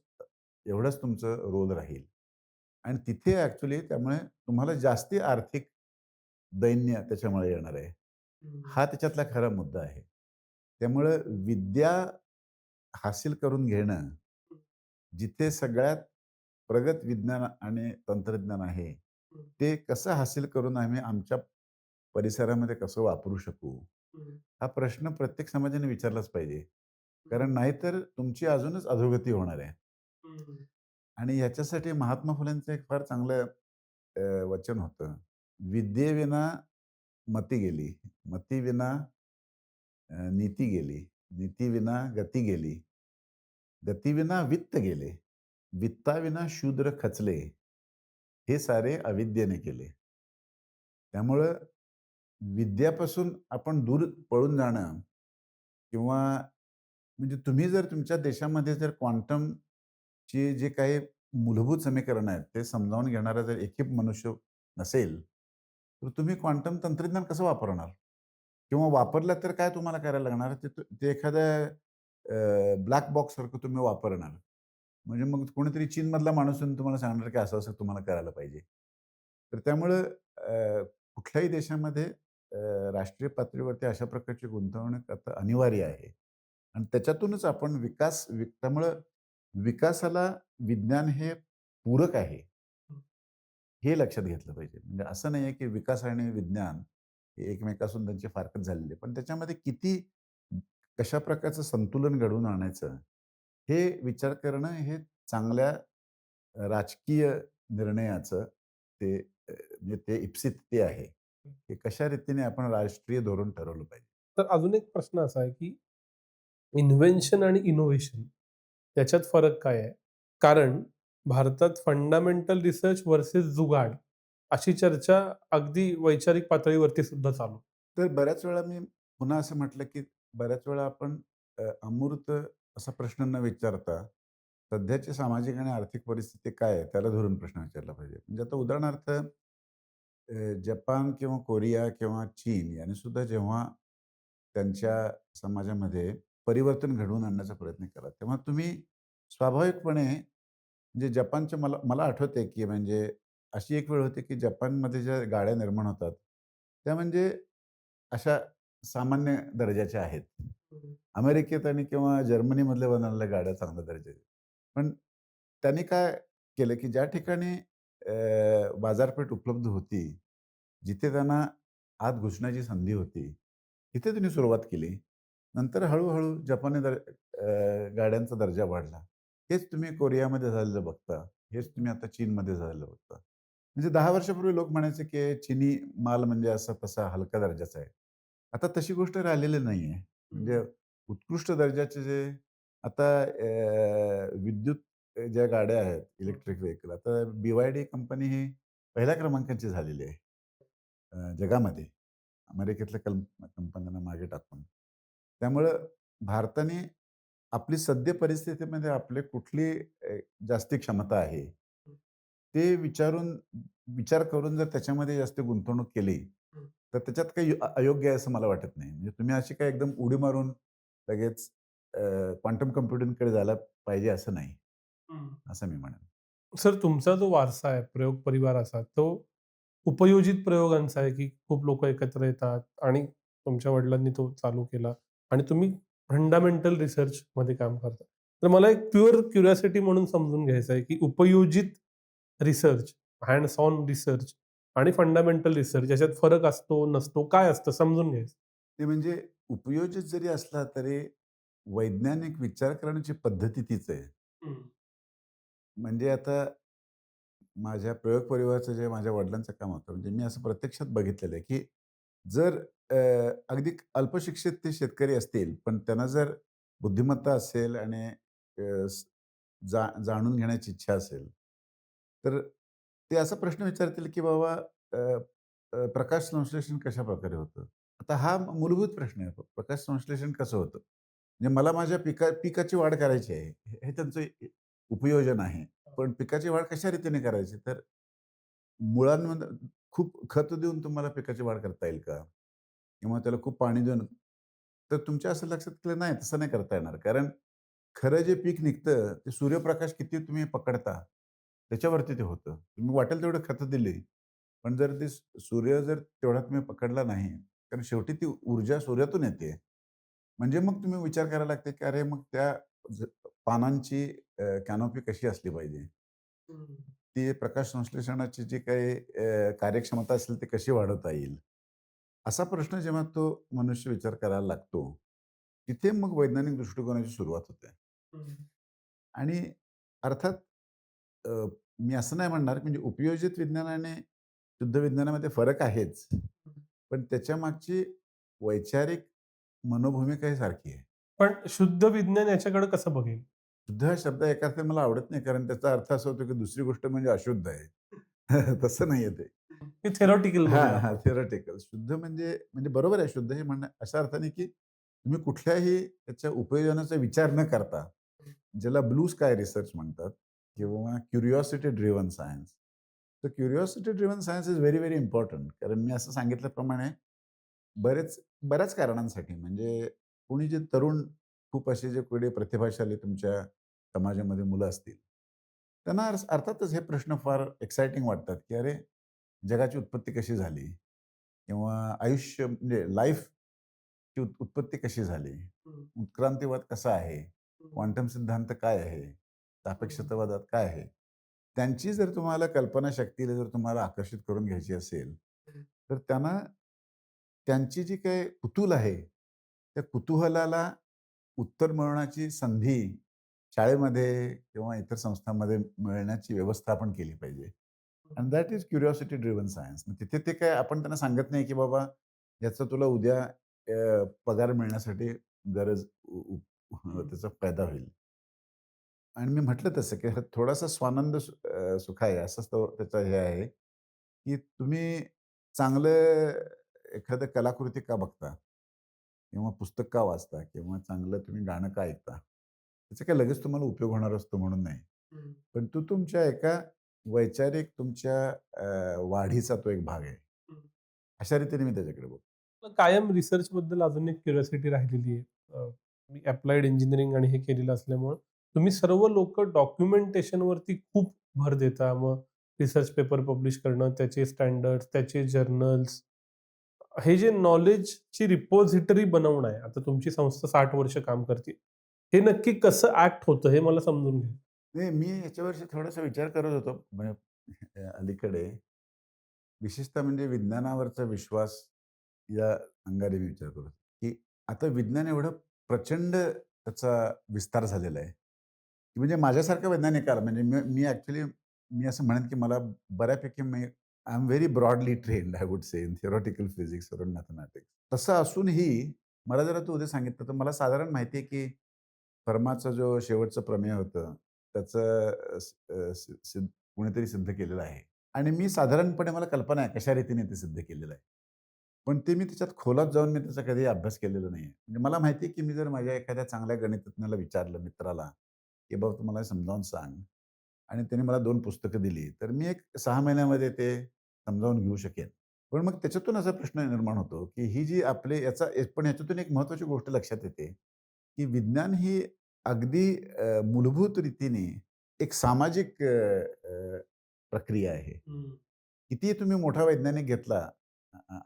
एवढंच तुमचं रोल राहील. आणि तिथे ॲक्चुअली त्यामुळे तुम्हाला जास्ती आर्थिक दैन्य त्याच्यामुळे येणार आहे. हं, हा त्याच्यातला खरा मुद्दा आहे. त्यामुळं विद्या हासिल करून घेणं, जिथे सगळ्यात प्रगत विज्ञान आणि तंत्रज्ञान आहे, हं, ते कसं हासिल करून आम्ही आमच्या परिसरामध्ये कसं वापरू शकू? हं, हा प्रश्न प्रत्येक समाजाने विचारलाच पाहिजे. हं, कारण नाहीतर तुमची अजूनच अधोगती होणार आहे. हं, आणि ह्याच्यासाठी महात्मा फुलेंचं एक फार चांगलं वचन होतं. "विद्येविना मती गेली, मतीविना नीती गेली, नीतीविना गती गेली, गतीविना वित्त गेले, वित्ताविना शूद्र खचले, हे सारे अविद्येने केले." त्यामुळं विद्यापासून आपण दूर पळून जाणं किंवा म्हणजे तुम्ही जर तुमच्या देशामध्ये जर क्वांटमचे जे काही मूलभूत समीकरण आहेत, ते समजावून घेणारा जर एकही मनुष्य नसेल, तर तुम्ही क्वांटम तंत्रज्ञान कसं वापरणार? किंवा वापरलं तर काय तुम्हाला करायला लागणार? ते एखाद्या ब्लॅक बॉक्ससारखं तुम्ही वापरणार. म्हणजे मग कोणीतरी चीनमधला माणूस येऊन तुम्हाला सांगणार, की असं-असं तुम्हाला करायला पाहिजे. तर त्यामुळं कुठल्याही देशामध्ये राष्ट्रीय पातळीवरती अशा प्रकारची गुंतवणूक आता अनिवार्य आहे. आणि त्याच्यातूनच आपण त्यामुळं विकासाला विज्ञान हे पूरक आहे. हे लक्षात घेतलं पाहिजे. म्हणजे असं नाही आहे, की विकास आणि विज्ञान हे एकमेकांपासून त्यांची फारकत झालेली आहे. पण त्याच्यामध्ये किती कशा प्रकारचं संतुलन घडवून आणायचं, हे विचार करणं हे चांगल्या राजकीय निर्णयाचं ते म्हणजे ते इप्सित ते आहे, की कशा रीतीने आपण राष्ट्रीय धोरण ठरवलं पाहिजे. तर अजून एक प्रश्न असा आहे, की इन्व्हेन्शन आणि इनोव्हेशन त्याच्यात फरक काय आहे? कारण भारतात फंडामेंटल रिसर्च व्हर्सेस जुगाड अशी चर्चा अगदी वैचारिक पातळीवरती सुद्धा चालू आहे. तर बऱ्याच वेळा मी पुन्हा असं म्हटलं, की बऱ्याच वेळा आपण अमूर्त असा प्रश्न न विचारता, सध्याची सामाजिक आणि आर्थिक परिस्थिती काय आहे, त्याला धरून प्रश्न विचारला पाहिजे. म्हणजे आता उदाहरणार्थ जपान किंवा कोरिया किंवा चीन यांनी सुद्धा जेव्हा त्यांच्या समाजामध्ये परिवर्तन घडवून आणण्याचा प्रयत्न केला, तेव्हा तुम्ही स्वाभाविकपणे म्हणजे जपानच्या मला मला आठवतंय, की म्हणजे अशी एक वेळ होती, की जपानमध्ये ज्या गाड्या निर्माण होतात, त्या म्हणजे अशा सामान्य दर्जाच्या आहेत. हं, अमेरिकेत आणि किंवा जर्मनीमधल्या बनवलेल्या गाड्या चांगल्या दर्जाच्या. पण त्यांनी काय केलं, की ज्या ठिकाणी बाजारपेठ उपलब्ध होती, जिथे त्यांना आत घुसण्याची संधी होती, तिथे त्यांनी सुरुवात केली. नंतर हळू जपानी गाड्यांचा दर्जा वाढला. हेच तुम्ही कोरियामध्ये झालेलं बघता. हेच तुम्ही आता चीनमध्ये झालेलं बघता. म्हणजे 10 वर्षापूर्वी लोक म्हणायचे, की चिनी माल म्हणजे असा-तसा हलक्या दर्जाचा आहे. आता तशी गोष्ट राहिलेली नाहीये. म्हणजे हं, उत्कृष्ट दर्जाचे जे आता विद्युत ज्या गाड्या आहेत, हं, इलेक्ट्रिक व्हेइकल आता BYD कंपनी ही पहिल्या क्रमांकाची झालेली आहे जगामध्ये. अमेरिकेतल्या कंपन्यांना मागे टाकून. त्यामुळं भारताने आपली सद्य परिस्थितीमध्ये आपली कुठली जास्ती क्षमता आहे, ते विचार करून जर त्याच्यामध्ये जास्त गुंतवणूक केली, हं. तर त्याच्यात काही अयोग्य आहे असं मला वाटत नाही. म्हणजे तुम्ही अशी काही एकदम उडी मारून लगेच क्वांटम कम्प्युटिंगकडे जायला पाहिजे असं नाही, हं. असं मी म्हणेन. सर तुमचा जो वारसा आहे प्रयोग परिवाराचा, तो उपयोजित प्रयोगांचा आहे, की खूप लोकं एकत्र येतात आणि तुमच्या वडिलांनी तो चालू केला आणि तुम्ही फंडामेंटल रिसर्चमध्ये काम करता. तर मला एक प्युअर क्युरिओसिटी म्हणून समजून घ्यायचं आहे, की उपयोजित रिसर्च, हँड्स ऑन रिसर्च आणि फंडामेंटल रिसर्च याच्यात फरक असतो, नसतो, काय असतं समजून घ्यायचं? ते म्हणजे उपयोजित जरी असला तरी वैज्ञानिक विचार करण्याची पद्धती तीच आहे. हं, म्हणजे आता माझ्या प्रयोग परिवाराचं जे माझ्या वडिलांचं काम होतं, म्हणजे मी असं प्रत्यक्षात बघितलेलं आहे, की जर अगदी अल्पशिक्षित ते शेतकरी असतील, पण त्यांना जर बुद्धिमत्ता असेल आणि जाणून घेण्याची इच्छा असेल, तर ते असा प्रश्न विचारतील, की बाबा अ, अ, प्रकाश संश्लेषण कशाप्रकारे होतं? आता हा मूलभूत प्रश्न आहे. प्रकाश संश्लेषण कसं होतं? म्हणजे मला माझ्या पिकाची वाढ करायची आहे. हे त्यांचं उपयोजन आहे. पण पिकाची वाढ कशा रीतीने करायची? तर मुळांमध्ये खूप खत देऊन तुम्हाला पिकाची वाढ करता येईल का? किंवा त्याला खूप पाणी देऊन तर तुमच्या असं लक्षात केलं नाही, तसं नाही करता येणार. कारण खरं जे पीक निघतं, ते सूर्यप्रकाश किती तुम्ही पकडता, त्याच्यावरती ते होतं. तुम्ही वाटेल तेवढं खतं दिली, पण जर ते सूर्य जर तेवढा तुम्ही पकडला नाही, कारण शेवटी ती ऊर्जा सूर्यातून येते. म्हणजे मग तुम्ही विचार करायला लागते, की अरे मग त्या ज पानांची कॅनोपी कशी असली पाहिजे? हं. ती प्रकाश संश्लेषणाची जी काही कार्यक्षमता असेल ती कशी वाढवता येईल? असा प्रश्न जेव्हा तो मनुष्य विचार करायला लागतो, तिथे मग वैज्ञानिक दृष्टिकोनाची सुरुवात होते. हं, आणि अर्थात अ, मी असं नाही म्हणणार म्हणजे उपयोजित विज्ञान आणि शुद्ध विज्ञानामध्ये फरक आहेच. हं. पण त्याच्यामागची वैचारिक मनोभूमिका ही सारखी आहे. पण शुद्ध विज्ञान याच्याकडे कसं बघेल? शुद्ध हा शब्द एका अर्थाने मला आवडत नाही कारण त्याचा अर्थ असा होतो की दुसरी गोष्ट म्हणजे अशुद्ध आहे. तसं नाहीये ते. हे थेरॉटिकल बघेल हां, हां. आपण. थिअरेटिकल. शुद्ध म्हणजे बरोबर आहे शुद्ध हे म्हणणं अशा अर्थाने, की तुम्ही कुठल्याही त्याच्या उपयोजनाचा विचार न करता, ज्याला ब्लू स्काय रिसर्च म्हणतात किंवा क्युरिओसिटी ड्रिव्हन सायन्स. तर curiosity driven science is very, very important. कारण मी असं सांगितल्याप्रमाणे बऱ्याच कारणांसाठी म्हणजे कोणी जे तरुण खूप असे जे कोणी प्रतिभाशाली तुमच्या समाजामध्ये मुलं असतील, त्यांना अर्थातच हे प्रश्न फार एक्सायटिंग वाटतात, की अरे, जगाची उत्पत्ती कशी झाली? किंवा आयुष्य म्हणजे लाईफची उत्पत्ती कशी झाली? हं, उत्क्रांतीवाद कसा आहे? हं, क्वांटम सिद्धांत काय आहे? हं, सापेक्षतावादात काय आहे? त्यांची जर तुम्हाला कल्पनाशक्तीला जर तुम्हाला आकर्षित करून घ्यायची असेल, हं. तर त्यांना त्यांची जी काही कुतूहल आहे, त्या कुतूहलाला उत्तर मिळवण्याची संधी शाळेमध्ये किंवा इतर संस्थांमध्ये मिळण्याची व्यवस्था आपण केली पाहिजे. And that is curiosity driven science. तिथे ते काय आपण त्यांना सांगत नाही, की बाबा याचा तुला उद्या पगार मिळण्यासाठी गरज त्याचा फायदा होईल. आणि मी म्हटलं तसं, की थोडासा स्वानंद सुख आहे असंच तो त्याचा हे आहे, की तुम्ही चांगलं एखादं कलाकृती का बघता? किंवा पुस्तक का वाचता? किंवा चांगलं तुम्ही गाणं का ऐकता? त्याचा काही लगेच तुम्हाला उपयोग होणार असतो म्हणून नाही. हं, पण तो तुमच्या एका वैचारिक तुमच्या वाढीचा तो एक भाग आहे. हं. अशा रीतीने मी त्याच्याकडे बघतो. मला कायम रिसर्चबद्दल अजून एक क्युरिओसिटी राहिलेली आहे. मी अप्लाइड इंजिनिअरिंग आणि हे केलेलं असल्यामुळं तुम्ही सर्व लोकं डॉक्युमेंटेशनवरती खूप भर देता. मग रिसर्च पेपर पब्लिश करणं, त्याचे स्टँडर्ड्स, त्याचे जर्नल्स, हे जे नॉलेजची रिपॉझिटरी बनवणं आहे. आता तुमची संस्था 60 वर्ष काम करते. हे नक्की कसं ॲक्ट होतं हे मला समजून घ्या. नाही, मी याच्यावरती थोडासा विचार करत होतो म्हणजे अलीकडे. विशेषतः म्हणजे विज्ञानावरचा विश्वास या अंगाने मी विचार करतो, की आता विज्ञान एवढं प्रचंड त्याचा विस्तार झालेला आहे, की म्हणजे माझ्यासारखा वैज्ञानिकाला म्हणजे मी ॲक्चुअली मी असं म्हणेन, की मला बऱ्यापैकी I am very broadly trained I would say in theoretical physics और मॅथेमॅटिक्स. तसं असूनही मला जरा तू उद्या सांगितलं तर मला साधारण माहिती आहे, की फर्माचा जो शेवटचं प्रमेय होतं, त्याचं कोणीतरी सिद्ध केलेलं आहे. आणि मी साधारणपणे मला कल्पना आहे कशा रीतीने ते सिद्ध केलेलं आहे. पण ते मी त्याच्यात खोलात जाऊन मी त्याचा कधी अभ्यास केलेला नाहीये. म्हणजे मला माहिती आहे, की मी जर माझ्या एखाद्या चांगल्या गणितज्ञाला विचारलं मित्राला, की "बाबा तू मला समजावून सांग." आणि त्यांनी मला 2 पुस्तकं दिली. तर मी एक 6 महिन्यामध्ये ते समजावून घेऊ शकेन. पण मग त्याच्यातून असा प्रश्न निर्माण होतो, की ही जी आपले पण याच्यातून एक महत्त्वाची गोष्ट लक्षात येते, की विज्ञान ही अगदी मूलभूत रीतीने एक सामाजिक प्रक्रिया आहे. हं. कितीही तुम्ही मोठा वैज्ञानिक घेतला,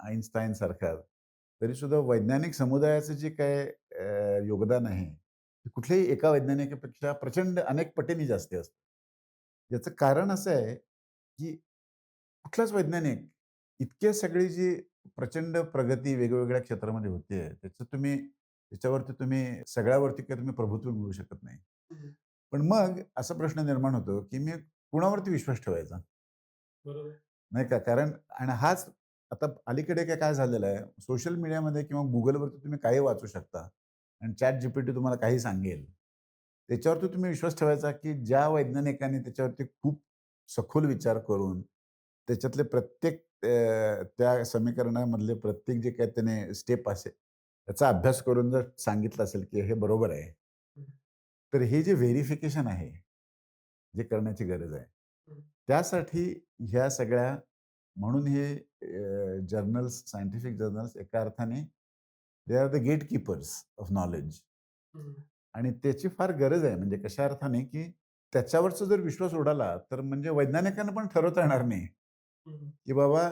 आइन्स्टाईन सारखा, तरी सुद्धा वैज्ञानिक समुदायाचं जे काही योगदान आहे, ते कुठल्याही एका वैज्ञानिकापेक्षा प्रचंड अनेक पटीने जास्ती असतं. याचं कारण असं आहे, की कुठलाच वैज्ञानिक इतके सगळी जी प्रचंड प्रगती वेगवेगळ्या क्षेत्रामध्ये होतीये, त्याच्यावरती तुम्ही सगळ्यावरती काही तुम्ही प्रभुत्व मिळवू शकत नाही. हं. पण मग असा प्रश्न निर्माण होतो, की मी कुणावरती विश्वास ठेवायचा? बरोबर. नाही का? कारण आणि हाच आता अलीकडे काय झालेलं आहे, सोशल मीडियामध्ये किंवा Googleवरती तुम्ही काही वाचू शकता आणि ChatGPT तुम्हाला काही सांगेल. त्याच्यावरती तुम्ही विश्वास ठेवायचा, की ज्या वैज्ञानिकांनी त्याच्यावरती खूप सखोल विचार करून त्याच्यातले प्रत्येक त्या समीकरणामधले प्रत्येक जे काही त्याने स्टेप असेल, त्याचा अभ्यास करून जर सांगितलं असेल, की हे बरोबर आहे. हं, तर हे जे व्हेरिफिकेशन आहे, जे करण्याची गरज आहे. हं. त्यासाठी ह्या सगळ्या म्हणून हे जर्नल्स, सायंटिफिक जर्नल्स एका अर्थाने they are the gatekeepers of knowledge हं, आणि त्याची फार गरज आहे. म्हणजे कशा अर्थाने, की त्याच्यावरचा जर विश्वास उडाला, तर म्हणजे वैज्ञानिकांना पण ठरवता येणार नाही, हं, की बाबा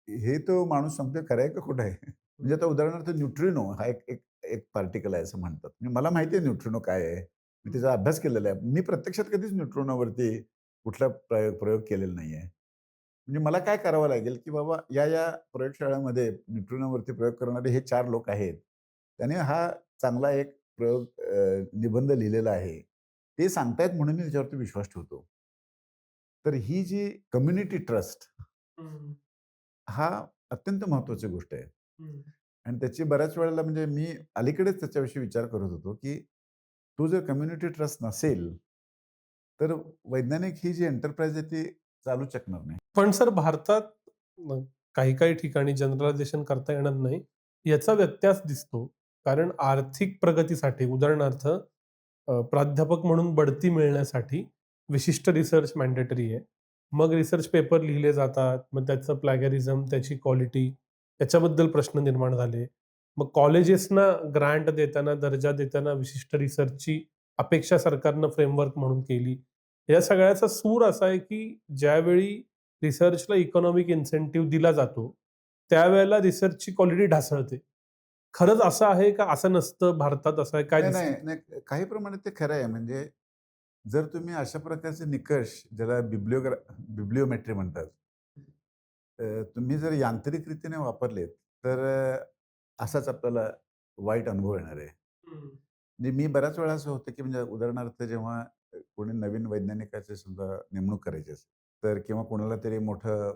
हे तो माणूस सांगतोय खरं आहे का खोटं आहे? म्हणजे हं, आता उदाहरणार्थ न्यूट्रिनो हा एक एक एक पार्टिकल आहे असं म्हणतात. म्हणजे मला माहिती आहे न्यूट्रिनो काय आहे. मी हं. त्याचा अभ्यास केलेला आहे. मी प्रत्यक्षात कधीच न्यूट्रिनोवरती कुठला प्रयोग केलेला नाहीये. म्हणजे मला काय करावं लागेल, की बाबा या प्रयोगशाळेमध्ये न्यूट्रिनोवरती प्रयोग करणारे हे 4 लोक आहेत. त्याने हा चांगला एक निबंध लिहिलेला आहे. ते सांगतायत म्हणून मी त्याच्यावरती विश्वास ठेवतो. तर ही जी कम्युनिटी ट्रस्ट हं, हा अत्यंत महत्त्वाची गोष्ट आहे. हं. आणि त्याची बऱ्याच वेळेला म्हणजे मी अलीकडेच त्याच्याविषयी विचार करत होतो, की तो जर कम्युनिटी ट्रस्ट नसेल, तर वैज्ञानिक ही जी एंटरप्राइज आहे ती चालूच शकणार नाही. पण सर भारतात अ, काही ठिकाणी जनरलायझेशन करता येणार नाही. याचा व्यत्यास दिसतो. कारण आर्थिक प्रगतीसाठी उदाहरणार्थ प्राध्यापक म्हणून बढती मिळण्यासाठी विशिष्ट रिसर्च मॅन्डेटरी आहे. मग रिसर्च पेपर लिहिले जातात. मग त्याचं प्लॅगॅरिझम, त्याची क्वालिटी याच्याबद्दल प्रश्न निर्माण झाले. मग कॉलेजेसना ग्रँट देताना, दर्जा देताना विशिष्ट रिसर्चची अपेक्षा सरकारनं फ्रेमवर्क म्हणून केली. या सगळ्याचा सूर असा आहे, की ज्यावेळी रिसर्चला इकॉनॉमिक इन्सेंटिव्ह दिला जातो, त्यावेळेला रिसर्चची क्वालिटी ढासळते. खरंच असं आहे का? असं नसतं? भारतात असं आहे? काय नाही, दिसतं? नाही, नाही. काही प्रमाणात ते खरं आहे. म्हणजे जर तुम्ही अशा प्रकारचे निकष ज्याला बिब्लिओमेट्री म्हणतात. तुम्ही जर यांत्रिक रीतीने वापरलेत, तर असाच आपल्याला वाईट अनुभव येणार आहे. हं, म्हणजे मी बऱ्याच वेळा असं होतं, की म्हणजे उदाहरणार्थ जेव्हा कोणी नवीन वैज्ञानिकाची सुद्धा नेमणूक करायची असेल, तर किंवा कोणाला तरी मोठं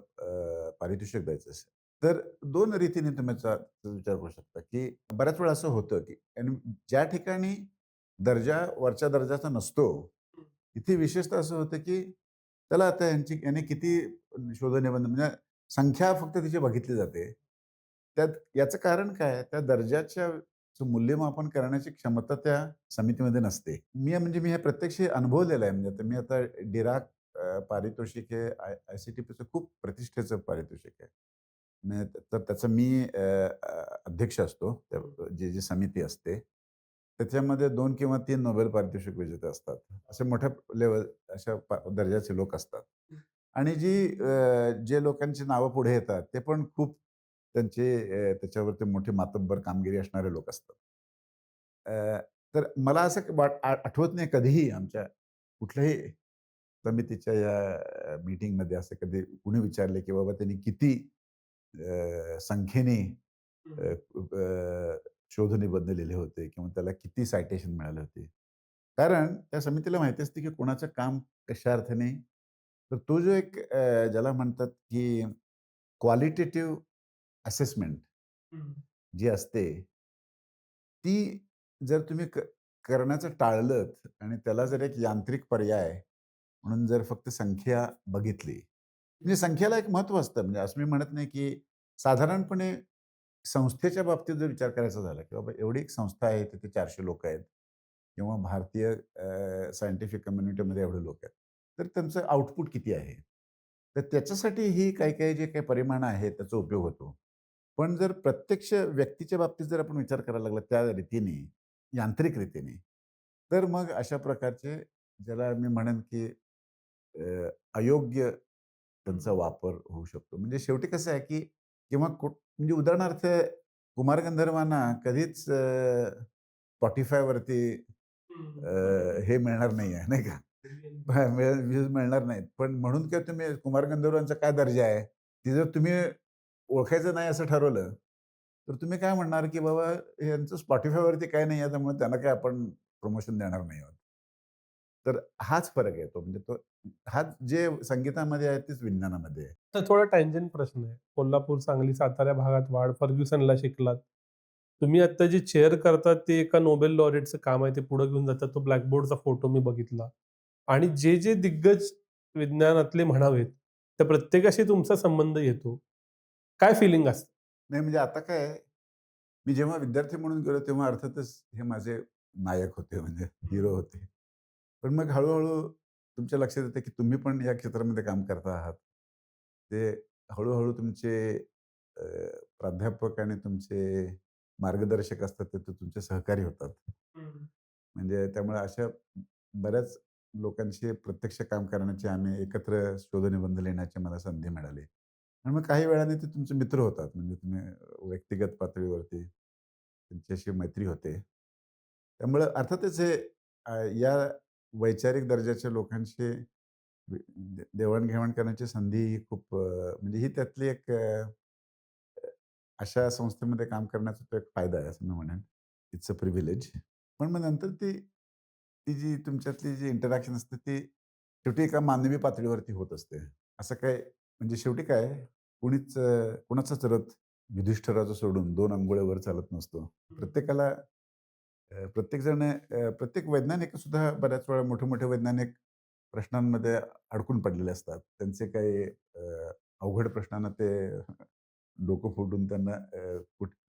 पारितोषिक द्यायचं असेल, तर 2 रीतीने तुम्ही विचार करू शकता, की बऱ्याच वेळा असं होतं, की आणि ज्या ठिकाणी दर्जा वरच्या दर्जाचा नसतो, हं, तिथे विशेषतः असं होतं, की चला आता याने किती शोधनिबंध म्हणजे संख्या फक्त तिची बघितली जाते. त्यात याचं कारण काय? त्या दर्जाच्या मूल्यमापन करण्याची क्षमता त्या समितीमध्ये नसते. मी हे प्रत्यक्ष अनुभवलेलं आहे. म्हणजे आता डिराक पारितोषिक हे आय-सी-टी-पीचं खूप प्रतिष्ठेचं पारितोषिक आहे. म्हणजे तर त्याचा मी अध्यक्ष असतो. हं. जी समिती असते. त्याच्यामध्ये 2 किंवा 3 नोबेल पारितोषिक विजेते असतात. असे मोठ्या अशा दर्जाचे लोक असतात. आणि जे लोकांची नावं पुढे येतात, ते पण खूप त्याच्यावरती मोठी मातब्बर कामगिरी असणारे लोक असतात. तर मला असं आठवत नाही कधीही आमच्या कुठल्याही समितीच्या या मीटिंगमध्ये असं कधी कुणी विचारले, की बाबा त्यांनी किती संख्येने हं, अ, अ, शोधनिबंध लिहिले होते किंवा त्याला किती सायटेशन मिळाले होते. कारण त्या समितीला माहिती असते, की कोणाचं काम कशा अर्थाने तर तो जो एक ज्याला म्हणतात, की क्वालिटेटिव्ह असेसमेंट हं. जी असते, ती जर तुम्ही करण्याचं टाळलत आणि त्याला जर एक यांत्रिक पर्याय म्हणून जर फक्त संख्या बघितली, म्हणजे संख्येला एक महत्त्व असतं. म्हणजे असं मी म्हणत नाही, की साधारणपणे संस्थेच्या बाबतीत जर विचार करायचा झाला, की बाबा एवढी एक संस्था आहे, तिथे 400 लोकं आहेत किंवा भारतीय सायंटिफिक कम्युनिटीमध्ये एवढे लोक आहेत. तर त्यांचं आउटपुट किती आहे. तर त्याच्यासाठी ही काही-काही जे काही परिमाणं आहेत त्याचा उपयोग होतो. पण जर प्रत्यक्ष व्यक्तीच्या बाबतीत जर आपण विचार करायला लागला त्या रीतीने, यांत्रिक रीतीने, तर मग अशा प्रकारचे ज्याला मी म्हणेन की अयोग्य त्यांचा वापर होऊ शकतो. म्हणजे शेवटी कसं आहे की किंवा म्हणजे उदाहरणार्थ कुमार गंधर्वांना कधीच Spotifyवरती हे मिळणार नाही आहे, नाही का? व्ह्यूज मिळणार नाहीत. पण म्हणून काय तुम्ही कुमार गंधर्वांचा काय दर्जा आहे? ते जर तुम्ही ओळखायचं नाही असं ठरवलं, तर तुम्ही काय म्हणणार, की बाबा यांचं Spotifyवरती काही नाही आहे, त्यामुळे त्यांना काय आपण प्रमोशन देणार नाही आहोत. तर हाच फरक येतो. म्हणजे तो हाच जे संगीतामध्ये आहे, तेच विज्ञानामध्ये आहे. तर थोडा टँजंट प्रश्न आहे. कोल्हापूर, सांगली, सातारा भागात वाढ, फर्ग्युसनला शिकलात. तुम्ही आत्ता जे चेअर करतात ते एका नोबेल लॉरेटचं काम आहे. ते पुढे घेऊन जातात. तो ब्लॅकबोर्डचा फोटो मी बघितला. आणि जे दिग्गज विज्ञानातले म्हणावेत, त्या प्रत्येकाशी तुमचा संबंध येतो. काय फिलिंग असतं? नाही म्हणजे आता काय आहे, मी जेव्हा विद्यार्थी म्हणून गेलो, तेव्हा अर्थातच हे माझे नायक होते, म्हणजे हिरो होते. पण मग हळू तुमच्या लक्षात येतं, की तुम्ही पण या क्षेत्रामध्ये काम करता आहात. ते हळू तुमचे अ, प्राध्यापक आणि तुमचे मार्गदर्शक असतात, ते तर तुमचे सहकारी होतात. हं. म्हणजे त्यामुळे अशा बऱ्याच लोकांशी प्रत्यक्ष काम करण्याचे आम्ही एकत्र शोधनिबंध लिहिण्याची मला संधी मिळाली. आणि मग काही वेळाने ते तुमचे मित्र होतात. म्हणजे तुम्ही व्यक्तिगत पातळीवरती त्यांच्याशी मैत्री होते. त्यामुळं अर्थातच हे या वैचारिक दर्जाच्या लोकांशी देवाण-घेवाण करण्याची संधी ही खूप म्हणजे ही त्यातली एक अशा संस्थेमध्ये काम करण्याचा तो एक फायदा आहे असं मी म्हणेन. It's a privilege. पण मग नंतर ती ती जी तुमच्यातली जी इंटरॅक्शन असते ती शेवटी एका मानवी पातळीवरती होत असते. असं काय म्हणजे शेवटी काय कुणाचाच रथ युधिष्ठिराचं सोडून 2 अंघोळ्यावर चालत नसतो. प्रत्येकाला प्रत्येकजण प्रत्येक वैज्ञानिक सुद्धा बऱ्याच वेळा मोठे-मोठे वैज्ञानिक प्रश्नांमध्ये अडकून पडलेले असतात. त्यांचे काही अवघड प्रश्नांना ते डोकं फोडून त्यांना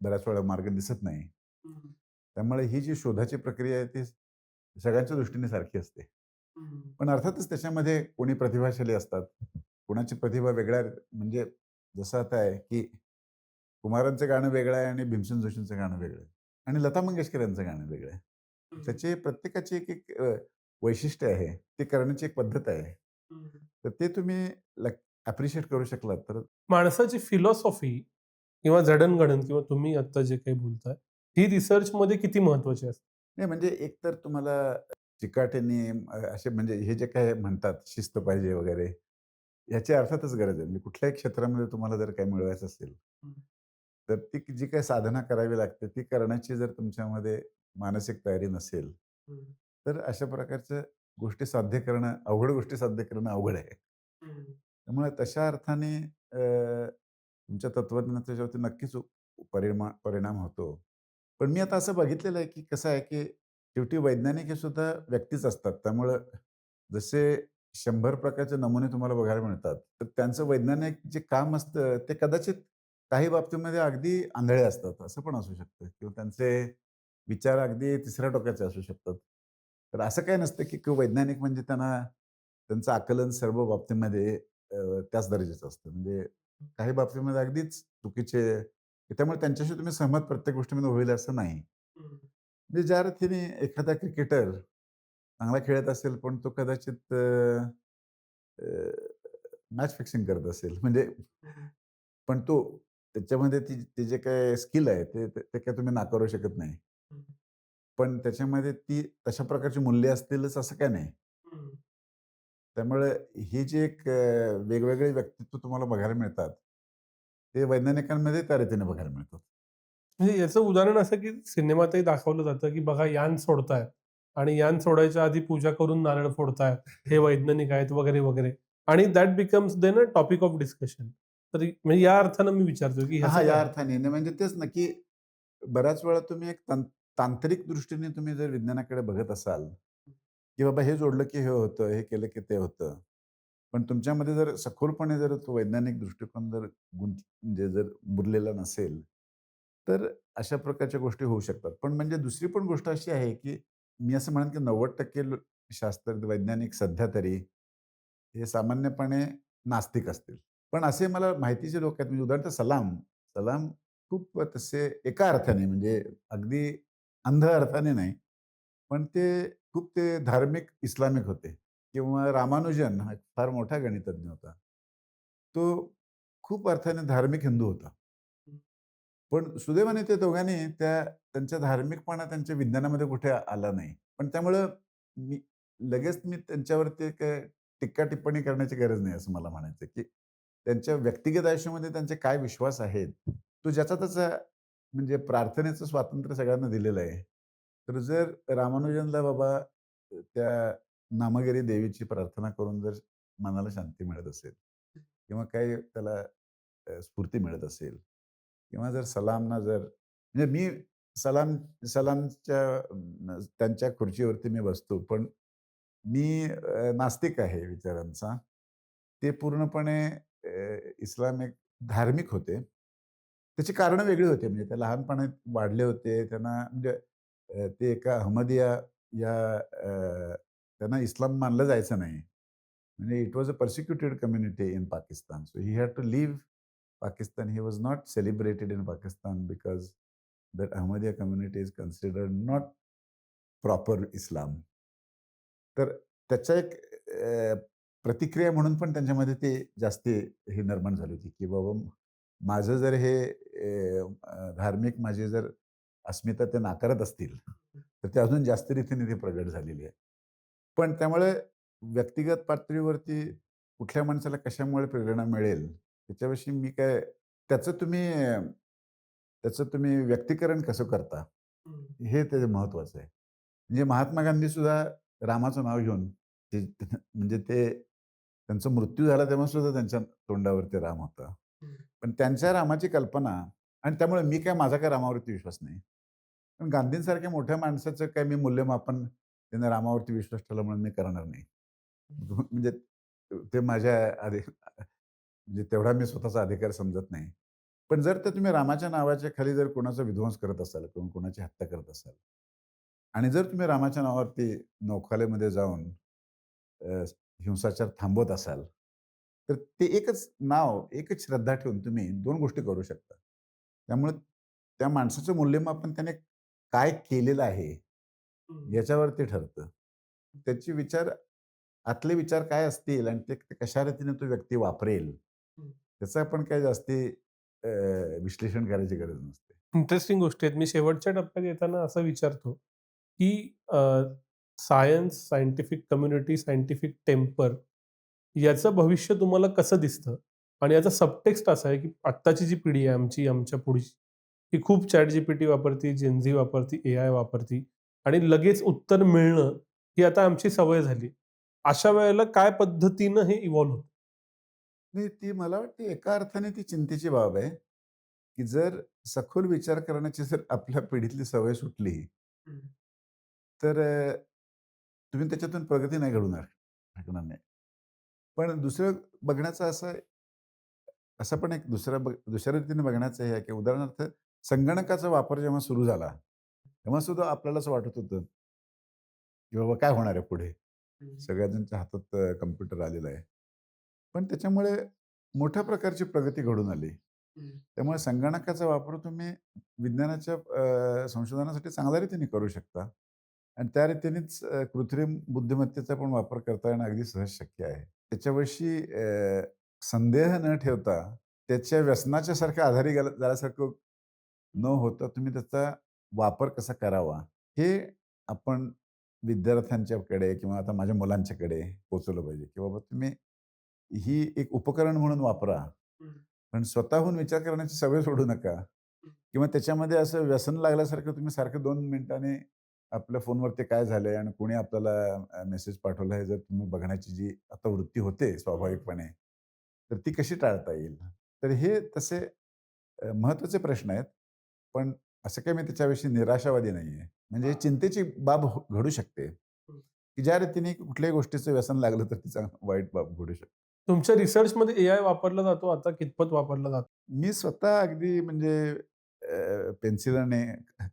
बऱ्याच वेळा मार्ग दिसत नाही. हं, त्यामुळे ही जी शोधाची प्रक्रिया आहे ती सगळ्यांच्या दृष्टीने सारखी असते. हं. पण अर्थातच त्याच्यामध्ये कोणी प्रतिभाशाली असतात. कोणाची प्रतिभा वेगळ्या म्हणजे जसं आता आहे, की कुमारांचं गाणं वेगळं आहे आणि भीमसेन जोशींचं गाणं वेगळं आहे आणि लता मंगेशकर यांचं गाणं वेगळं आहे. हं, त्याचे प्रत्येकाची एक वैशिष्ट्य आहे. ते करण्याची एक पद्धत आहे. हं. तर ते तुम्ही ॲप्रिशिएट करू शकलात तर माणसाची फिलॉसॉफी किंवा जडणघडण किंवा तुम्ही आत्ता जे काही बोलताय, ही रिसर्चमध्ये किती महत्त्वाची असते? नाही म्हणजे एक तर तुम्हाला चिकाटीने असे म्हणजे हे जे काही म्हणतात शिस्त पाहिजे वगैरे, याची अर्थातच गरज आहे. म्हणजे कुठल्याही क्षेत्रामध्ये तुम्हाला जर काही मिळवायचं असेल, हं, तर ती जी काही साधना करावी लागते, ती करण्याची जर तुमच्यामध्ये मानसिक तयारी नसेल, हं, तर अशा प्रकारच्या गोष्टी साध्य करणं, अवघड गोष्टी साध्य करणं अवघड आहे. हं, त्यामुळे तशा अर्थाने तुमच्या तत्त्वज्ञानाचा त्याच्यावरती नक्कीच परिणाम होतो. पण मी आता असं बघितलेलं आहे, की कसं आहे, की शेवटी वैज्ञानिक हे सुद्धा व्यक्तीच असतात. त्यामुळं जसे 100 प्रकारचे नमुने तुम्हाला बघायला मिळतात, तर त्यांचं वैज्ञानिक जे काम असतं, ते कदाचित काही बाबतीमध्ये अगदी आंधळे असतात, असं पण असू शकतं किंवा त्यांचे विचार अगदी तिसऱ्या टोकाचे असू शकतात. तर असं काही नसतं, की वैज्ञानिक म्हणजे त्यांचं आकलन सर्व बाबतीमध्ये त्याच दर्जाचं असतं. म्हणजे काही बाबतीमध्ये अगदीच चुकीचे त्यामुळे त्यांच्याशी तुम्ही सहमत प्रत्येक गोष्टीमध्ये होईल असं नाही. हं, म्हणजे ज्या रीतीने एखादा क्रिकेटर चांगला खेळत असेल, पण तो कदाचित मॅच फिक्सिंग करत असेल. म्हणजे हं, पण तो त्याच्यामध्ये ते जे काही स्किल आहे, ते काही तुम्ही नाकारू शकत नाही. हं, पण त्याच्यामध्ये ती तशा प्रकारची मूल्य असतीलच असं काही नाही. हं. त्यामुळे ही जी एक वेगवेगळे व्यक्तित्व तुम्हाला बघायला मिळतात, ते वैज्ञानिकांमध्ये त्या रीतीने बघायला मिळतात. म्हणजे याचं उदाहरण असं की सिनेमातही दाखवलं जातं, की बघा यान सोडतायत आणि यान सोडायच्या आधी पूजा करून नारळ फोडतायत. हे वैज्ञानिक आहेत वगैरे, वगैरे. आणि that becomes then a topic of discussion. तर म्हणजे या अर्थानं मी विचारतोय, की ह्याचं हां, या काय? अर्थाने नाही म्हणजे तेच ना, की बऱ्याच वेळा तुम्ही एक तांत्रिक दृष्टीने तुम्ही जर विज्ञानाकडे बघत असाल, की बाबा हे जोडलं की हे होतं, हे केलं की ते होतं. पण तुमच्यामध्ये जर सखोलपणे जर तो वैज्ञानिक दृष्टिकोन जर म्हणजे जर मुरलेला नसेल, तर अशा प्रकारच्या गोष्टी होऊ शकतात. पण म्हणजे दुसरी पण गोष्ट अशी आहे, की मी असं म्हणेन की 90% शास्त्रज्ञ वैज्ञानिक सध्या तरी हे सामान्यपणे नास्तिक असतील. पण असे मला माहितीचे लोक आहेत म्हणजे उदाहरणार्थ सलाम. सलाम खूप तसे एका अर्थाने म्हणजे अगदी अंध अर्थाने नाही. पण ते खूप ते धार्मिक इस्लामिक होते किंवा रामानुजन हा एक फार मोठा गणितज्ञ होता. तो खूप अर्थाने धार्मिक हिंदू होता. पण सुदैवाने ते दोघांनी त्यांच्या धार्मिकपणा त्यांच्या विज्ञानामध्ये कुठे आला नाही. पण त्यामुळं मी लगेच मी त्यांच्यावरती काय टिप्पणी करण्याची गरज नाही असं मला म्हणायचं की त्यांच्या व्यक्तिगत आयुष्यामध्ये त्यांचे काय विश्वास आहेत, तो ज्याचा त्याचा म्हणजे प्रार्थनेचं स्वातंत्र्य सगळ्यांना दिलेलं आहे. तर जर रामानुजनला बाबा त्या नामगिरी देवीची प्रार्थना करून जर मनाला शांती मिळत असेल किंवा काही त्याला स्फूर्ती मिळत असेल किंवा जर सलामना जर म्हणजे मी सलामच्या त्यांच्या खुर्चीवरती मी बसतो. पण मी नास्तिक आहे विचारांचा. ते पूर्णपणे इस्लामिक धार्मिक होते. त्याची कारणं वेगळी होती. म्हणजे ते लहानपणी वाढले होते. त्यांना म्हणजे ते एका अहमदिया या त्यांना इस्लाम मानलं जायचं नाही. म्हणजे it was a persecuted community in Pakistan. So he had to leave Pakistan. He was not celebrated in Pakistan because that Ahmadiyya community is considered not proper Islam. तर त्याच्या एक प्रतिक्रिया म्हणून पण त्यांच्यामध्ये ते जास्ती हे निर्माण झाली होती, की बाबा माझं जर हे धार्मिक माझी जर अस्मिता ते नाकारत असतील, तर ते अजून जास्त रीतीने ते प्रगट झालेली आहे. पण त्यामुळे व्यक्तिगत पातळीवरती कुठल्या माणसाला कशामुळे प्रेरणा मिळेल, त्याच्याविषयी मी काय त्याचं तुम्ही त्याचं तुम्ही व्यक्तीकरण कसं करता, हे त्याचं महत्त्वाचं आहे. म्हणजे महात्मा गांधी सुद्धा रामाचं नाव घेऊन ते म्हणजे ते त्यांचा मृत्यू झाला तेव्हा सुद्धा त्यांच्या तोंडावरती राम होता. पण त्यांच्या रामाची कल्पना आणि त्यामुळे मी काय माझा काय रामावरती विश्वास नाही. पण गांधींसारख्या मोठ्या माणसाचं काय मी मूल्यमापन त्यांनी रामावरती विश्वास ठेवला म्हणून मी करणार नाही. म्हणजे ते माझ्या म्हणजे तेवढा मी स्वतःचा अधिकार समजत नाही. पण जर ते तुम्ही रामाच्या नावाच्या खाली जर कोणाचा विध्वंस करत असाल किंवा कोणाची हत्या करत असाल आणि जर तुम्ही रामाच्या नावावरती नौखालेमध्ये जाऊन हिंसाचार थांबवत असाल, तर ते एकच नाव, एकच श्रद्धा ठेवून तुम्ही 2 गोष्टी करू शकता. त्यामुळे त्या माणसाचं मूल्यमापन त्याने काय केलेलं आहे, याच्यावरती ठरतं. त्याचे विचार आतले विचार काय असतील आणि ते ते कशा रीतीने तो व्यक्ती वापरेल, त्याचं आपण काही जास्ती विश्लेषण करायची गरज नसते. इंटरेस्टिंग गोष्टी आहेत. मी शेवटच्या टप्प्यात येताना असं विचारतो, की science, scientific community, scientific temper याचं भविष्य तुम्हाला कसं दिसतं? आणि याचा सबटेक्स्ट असा आहे, की आत्ताची जी पिढी आहे आमची, आमच्या पुढची, ही खूप ChatGPT वापरती, Gen Z वापरती, AI वापरती आणि लगेच उत्तर मिळणं ही आता आमची सवय झाली. अशा वेळेला काय पद्धतीनं हे इव्हॉल्व होतं? नाही, ती मला वाटते एका अर्थाने ती चिंतेची बाब आहे, की जर सखोल विचार करण्याची जर आपल्या पिढीतली सवय सुटली, तर तुम्ही त्याच्यातून प्रगती नाही घडवणार शकणार नाही. पण दुसरं बघण्याचं असं असं पण एक दुसऱ्या रीतीने बघण्याचं हे आहे, की उदाहरणार्थ संगणकाचा वापर जेव्हा सुरू झाला, तेव्हा सुद्धा आपल्याला असं वाटत होतं, की बाबा काय होणार आहे पुढे? सगळ्यांच्या हातात कॉम्प्युटर आलेला आहे. पण त्याच्यामुळे मोठ्या प्रकारची प्रगती घडून आली. त्यामुळे संगणकाचा वापर तुम्ही विज्ञानाच्या संशोधनासाठी चांगल्या रीतीने करू शकता आणि त्या रीतीनेच कृत्रिम बुद्धिमत्तेचा पण वापर करता येणं अगदी सहज शक्य आहे. त्याच्याविषयी संदेह न ठेवता त्याच्या व्यसनाच्या सारख्या आहारी झाल्यासारखं न होता तुम्ही त्याचा वापर कसा करावा, हे आपण विद्यार्थ्यांच्याकडे किंवा आता माझ्या मुलांच्याकडे पोहोचवलं पाहिजे, की बाबा तुम्ही ही एक उपकरण म्हणून वापरा. पण स्वतःहून विचार करण्याची सवय सोडू नका किंवा त्याच्यामध्ये असं व्यसन लागल्यासारखं तुम्ही सारखं 2 मिनिटांनी आपल्या फोनवरती काय झालंय आणि कोणी आपल्याला मेसेज पाठवला आहे जर तुम्ही बघण्याची जी आता वृत्ती होते स्वाभाविकपणे, तर ती कशी टाळता येईल? तर हे तसे महत्त्वाचे प्रश्न आहेत. पण असं काही मी त्याच्याविषयी निराशावादी नाहीये. म्हणजे चिंतेची बाब घडू शकते, की ज्या रीतीने कुठल्याही गोष्टीचं व्यसन लागलं तर तिचा वाईट बाब घडू शकते. तुमच्या रिसर्चमध्ये AI वापरला जातो आता कितपत वापरला जातो? मी स्वतः अगदी म्हणजे पेन्सिल आणि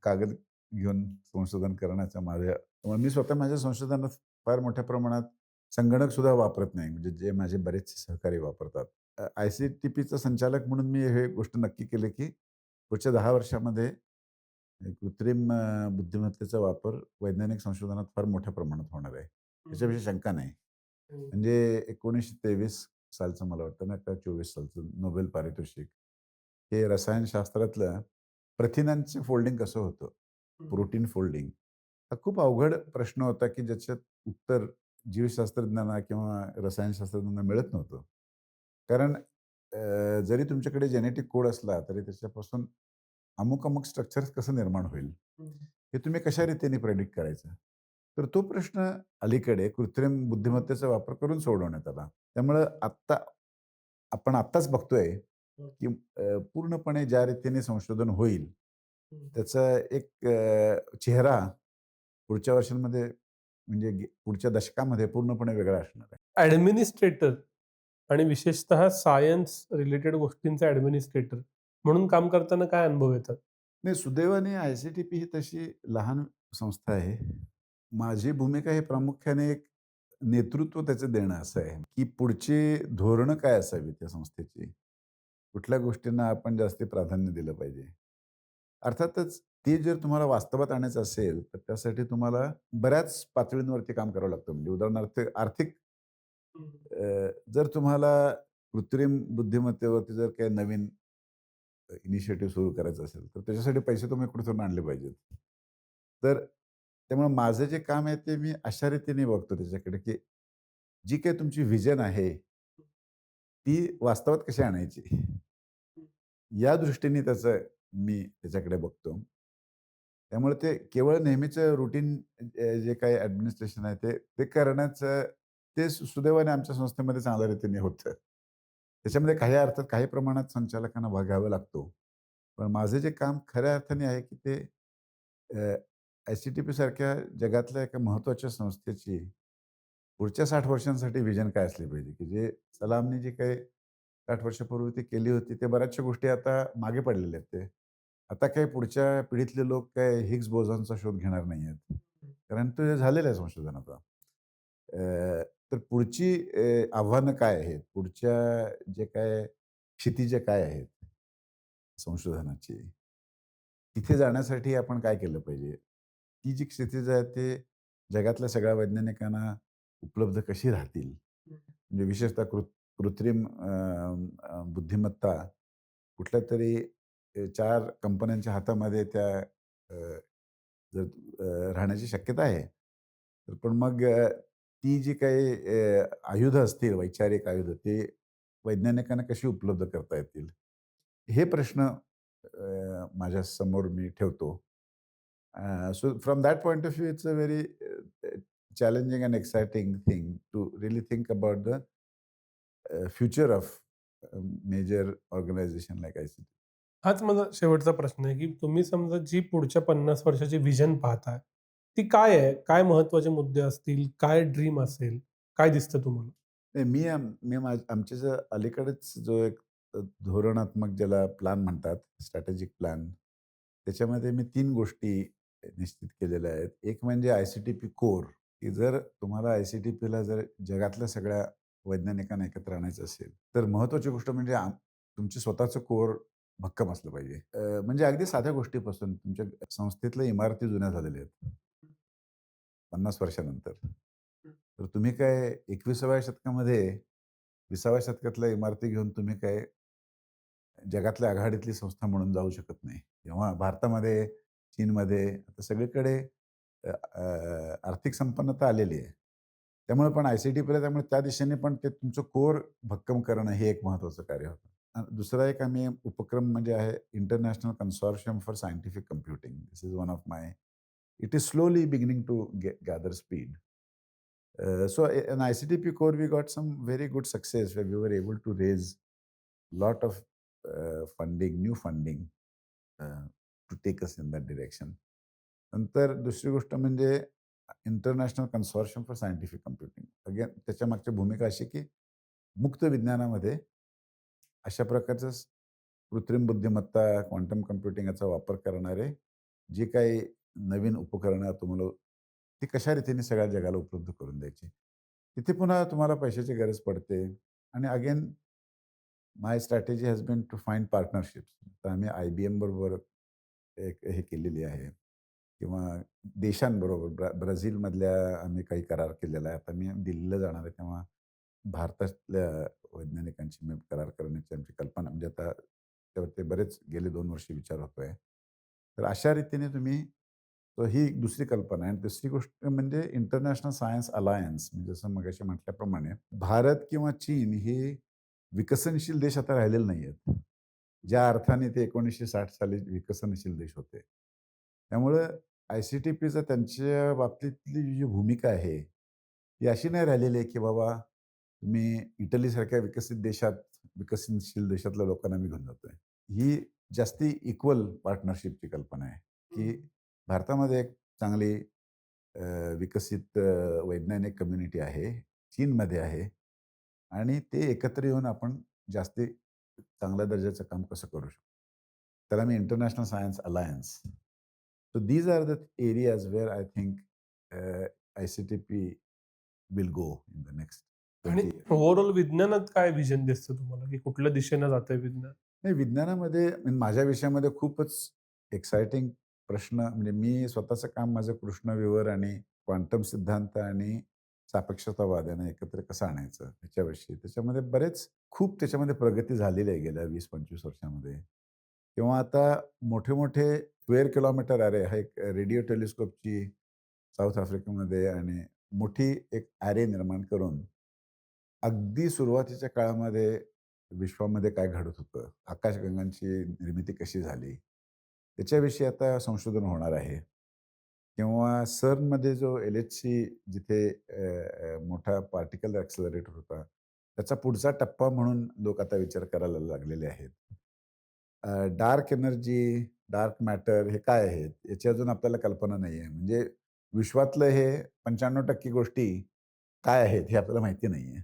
कागद घेऊन संशोधन करण्याचा माझ्या त्यामुळे मी स्वतः माझ्या संशोधनात फार मोठ्या प्रमाणात संगणक सुद्धा वापरत नाही. म्हणजे जे माझे बरेचसे सहकारी वापरतात. ICTPचा संचालक म्हणून मी हे गोष्ट नक्की केली, की पुढच्या 10 वर्षामध्ये कृत्रिम बुद्धिमत्तेचा वापर वैज्ञानिक संशोधनात फार मोठ्या प्रमाणात होणार आहे. त्याच्याविषयी शंका नाही. म्हणजे 1923 सालचं मला वाटतं ना का 24 सालचं नोबेल पारितोषिक. हे रसायनशास्त्रातलं प्रथिनांचं फोल्डिंग कसं होतं? Protein folding. हा खूप अवघड प्रश्न होता, की ज्याच्यात उत्तर जीवशास्त्रज्ञांना किंवा रसायनशास्त्रज्ञांना मिळत नव्हतं. कारण जरी तुमच्याकडे जेनेटिक कोड असला, तरी त्याच्यापासून अमुक-अमुक स्ट्रक्चर्स कसं निर्माण होईल? हे तुम्ही कशा रीतीने प्रेडिक्ट करायचं? तर तो प्रश्न अलीकडे कृत्रिम बुद्धिमत्तेचा वापर करून सोडवण्यात आला. त्यामुळं आपण आत्ताच बघतोय, की पूर्णपणे ज्या रीतीने संशोधन होईल, त्याचा एक चेहरा पुढच्या वर्षांमध्ये म्हणजे पुढच्या दशकामध्ये पूर्णपणे वेगळा असणार आहे. ॲडमिनिस्ट्रेटर आणि विशेषतः सायन्स रिलेटेड गोष्टींचे ॲडमिनिस्ट्रेटर म्हणून काम करताना काय अनुभव येतात? नाही, सुदैवाने ICTP ही तशी लहान संस्था आहे. माझी भूमिका ही प्रामुख्याने एक नेतृत्व त्याचं देणं असं आहे, की पुढची धोरणं काय असावी त्या संस्थेची? कुठल्या गोष्टींना आपण जास्ती प्राधान्य दिलं पाहिजे? अर्थातच ते जर तुम्हाला वास्तवात आणायचं असेल, तर त्यासाठी तुम्हाला बऱ्याच पातळींवरती काम करावं लागतं. म्हणजे उदाहरणार्थ आर्थिक जर तुम्हाला कृत्रिम बुद्धिमत्तेवरती जर काही नवीन इनिशिएटिव्ह सुरू करायचं असेल, तर त्याच्यासाठी पैसे तुम्ही कुठेतरी आणले पाहिजेत. तर त्यामुळे माझं जे काम आहे ते मी अशा रीतीने बघतो त्याच्याकडे, की जी काही तुमची व्हिजन आहे, ती वास्तवात कशी आणायची? या दृष्टीने मी त्याच्याकडे बघतो. त्यामुळे ते केवळ नेहमीचं रुटीन जे काही ॲडमिनिस्ट्रेशन आहे ते ते करण्याचं ते सुदैवाने आमच्या संस्थेमध्ये चांगल्या रीतीने होतं. त्याच्यामध्ये काही अर्थात काही प्रमाणात संचालकांना भाग घ्यावा लागतो. पण माझं जे काम खऱ्या अर्थाने आहे, की ते ICTP सारख्या जगातल्या एका महत्त्वाच्या संस्थेची पुढच्या 60 वर्षांसाठी व्हिजन काय असली पाहिजे, की जे सलामनी जी काही 60 वर्षापूर्वी ती केली होती, ते बऱ्याचशा गोष्टी आता मागे पडलेल्या आहेत ते. आता काही पुढच्या पिढीतले लोक काय हिग्स बोझॉनचा शोध घेणार नाहीयेत. कारण ते झालेलं आहे संशोधन आता. तर पुढची आव्हानं काय आहेत? पुढच्या जे काय क्षितिजे काय आहेत संशोधनाची? तिथे जाण्यासाठी आपण काय केलं पाहिजे? ती जी क्षितिज आहेत ते जगातल्या सगळ्या वैज्ञानिकांना उपलब्ध कशी राहतील? म्हणजे विशेषतः कृत्रिम बुद्धिमत्ता कुठल्यातरी 4 कंपन्यांच्या हातामध्ये जर राहण्याची शक्यता आहे. तर पण मग ती जी काही आयुधं असतील, वैचारिक आयुधं, ते वैज्ञानिकांना कशी उपलब्ध करता येतील? हे प्रश्न माझ्यासमोर मी ठेवतो. So from that point of view, it's a very challenging and exciting thing to really think about the future of major organization like ICT. हाच माझा शेवटचा प्रश्न आहे, की तुम्ही समजा जी पुढच्या 50 वर्षाची व्हिजन पाहताय, ती काय आहे? काय महत्त्वाचे मुद्दे असतील? काय ड्रीम असेल? काय दिसतं तुम्हाला? नाही, आमच्या जो अलीकडेच जो एक धोरणात्मक ज्याला प्लॅन म्हणतात, स्ट्रॅटेजिक प्लॅन, त्याच्यामध्ये मी 3 गोष्टी निश्चित केलेल्या आहेत. एक म्हणजे ICTP कोर, की जर तुम्हाला ICTPला जर जगातल्या सगळ्या वैज्ञानिकांना एकत्र आणायचं असेल, तर महत्त्वाची गोष्ट म्हणजे तुमचं स्वतःचं कोर भक्कम असलं पाहिजे. म्हणजे अगदी साध्या गोष्टीपासून तुमच्या संस्थेतल्या इमारती जुन्या झालेल्या आहेत. 50 वर्षानंतर. तर तुम्ही काय 21व्या शतकामध्ये 20व्या शतकातल्या इमारती घेऊन तुम्ही काय जगातल्या आघाडीतली संस्था म्हणून जाऊ शकत नाही. तेव्हा भारतामध्ये, चीनमध्ये आता सगळीकडे आर्थिक संपन्नता आलेली आहे. त्यामुळे पण ICTPला त्यामुळे त्या दिशेने पण ते तुमचं कोर भक्कम करणं हे एक महत्त्वाचं कार्य होतं. दुसरा एक आम्ही उपक्रम म्हणजे आहे international consortium for scientific computing. This is one of my It is slowly beginning to gather speed. So in ICTP core, we got some very good success where we were able to raise lot of new funding to take us in that direction. नंतर दुसरी गोष्ट म्हणजे international consortium for scientific computing. Again त्याच्या मागची भूमिका अशी की मुक्त विज्ञानामध्ये अशा प्रकारचं कृत्रिम बुद्धिमत्ता, क्वांटम कम्प्युटिंग याचा वापर करणारे जे काही नवीन उपकरणं तुम्हाला ती कशा रीतीने सगळ्या जगाला उपलब्ध करून द्यायची. तिथे पुन्हा तुम्हाला पैशाची गरज पडते आणि again my strategy has been to find partnerships. तर आम्ही IBM बरोबर एक हे केलेली आहे किंवा देशांबरोबर ब्राझीलमधल्या आम्ही काही करार केलेला आहे. आता मी दिल्लीला जाणार आहे तेव्हा भारतातल्या वैज्ञानिकांशी मी करार करण्याची आमची कल्पना म्हणजे आता त्यावरती बरेच गेले 2 वर्ष विचार होतोय. तर अशा रीतीने तुम्ही तर ही एक दुसरी कल्पना आहे आणि दुसरी गोष्ट म्हणजे इंटरनॅशनल सायन्स अलायन्स म्हणजे जसं मगाशी म्हटल्याप्रमाणे भारत किंवा चीन हे विकसनशील देश आता राहिलेले नाही आहेत. ज्या अर्थाने ते 1960 साली विकसनशील देश होते. त्यामुळं ICTPचं त्यांच्या बाबतीतली जी भूमिका आहे, ती अशी नाही राहिलेली आहे, की बाबा तुम्ही इटलीसारख्या विकसित देशात, विकसनशील देशातल्या लोकांना मी घेऊन जातोय. ही जास्ती इक्वल पार्टनरशिपची कल्पना आहे, की भारतामध्ये एक चांगली अ, विकसित वैज्ञानिक कम्युनिटी आहे. चीनमध्ये आहे आणि ते एकत्र येऊन आपण जास्ती चांगल्या दर्जाचं काम कसं करू शकतो. त्याला मी international science alliance. So these are the areas where I think ICTP will go in the next आणि 20 इयर्स. ओव्हरऑल विज्ञानात काय व्हिजन दिसतं तुम्हाला, की कुठल्या दिशेने जातंय विज्ञान? नाही विज्ञानामध्ये माझ्या विषयामध्ये खूपच एक्सायटिंग प्रश्न म्हणजे मी स्वतःचं काम माझं कृष्णविवर आणि क्वांटम सिद्धांत आणि सापेक्षतावाद यांना एकत्र कसं आणायचं ह्याच्याविषयी. त्याच्यामध्ये बरेच खूप त्याच्यामध्ये प्रगती झालेली आहे गेल्या 20-25 वर्षामध्ये. किंवा आता मोठे-मोठे स्क्वेअर किलोमीटर अरे हा एक रेडिओ टेलिस्कोपची साऊथ आफ्रिकेमध्ये आणि मोठी एक अॅरे निर्माण करून अगदी सुरुवातीच्या काळामध्ये विश्वामध्ये काय घडत होतं, आकाशगंगांची निर्मिती कशी झाली, त्याच्याविषयी आता संशोधन होणार आहे. किंवा CERNमध्ये जो LHC जिथे मोठा पार्टिकल ॲक्सेलरेटर होता, त्याचा पुढचा टप्पा म्हणून लोक आता विचार करायला लागलेले आहेत. डार्क एनर्जी, डार्क मॅटर हे काय आहेत? याची अजून आपल्याला कल्पना नाही आहे. म्हणजे विश्वातलं हे 95% गोष्टी काय आहेत हे आपल्याला माहिती नाही आहे.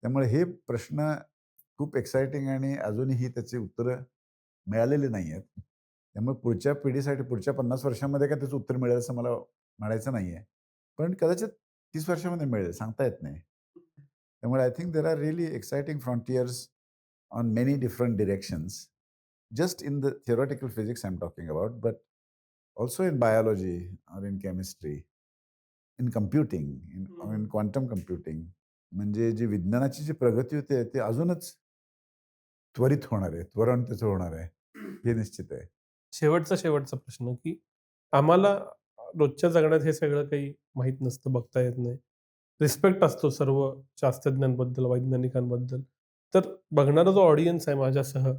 त्यामुळे हे प्रश्न खूप एक्सायटिंग आणि अजूनही त्याची उत्तरं मिळालेली नाही आहेत. त्यामुळे पुढच्या पिढीसाठी पुढच्या 50 वर्षामध्ये काय त्याचं उत्तर मिळेल असं मला म्हणायचं नाही आहे. पण कदाचित 30 वर्षामध्ये मिळेल, सांगता येत नाही. त्यामुळे I think there are really exciting frontiers on many different directions. Just in the theoretical physics I'm talking about, but also in biology or in chemistry, in computing, in quantum computing. म्हणजे जी विज्ञानाची जी प्रगती होते ते अजूनच त्वरित होणार आहे, त्वरण त्याचं होणार आहे. हे निश्चित आहे. शेवटचा प्रश्न, की आम्हाला रोजच्या जगण्यात हे सगळं काही माहीत नसतं, बघता येत नाही. रिस्पेक्ट असतो सर्व शास्त्रज्ञांबद्दल, वैज्ञानिकांबद्दल. तर बघणारा जो ऑडियन्स आहे माझ्यासह,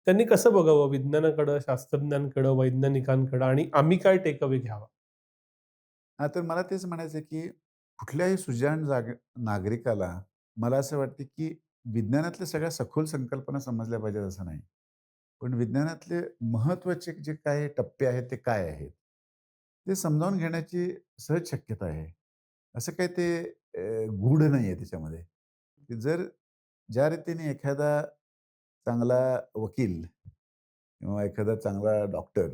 त्यांनी कसं बघावं विज्ञानाकडं, शास्त्रज्ञांकडं, वैज्ञानिकांकडं आणि आम्ही काय टेक अवे घ्यावा? हां, तर मला तेच म्हणायचं आहे, की कुठल्याही सुजाण नागरिकाला मला असं वाटतं, की विज्ञानातल्या सगळ्या सखोल संकल्पना समजल्या पाहिजेत असं नाही. पण विज्ञानातले महत्त्वाचे जे काही टप्पे आहेत ते काय आहेत? ते समजावून घेण्याची सहज शक्यता आहे. असं काही ते गूढ नाहीये त्याच्यामध्ये. की जर ज्या रीतीने एखादा चांगला वकील किंवा एखादा चांगला डॉक्टर,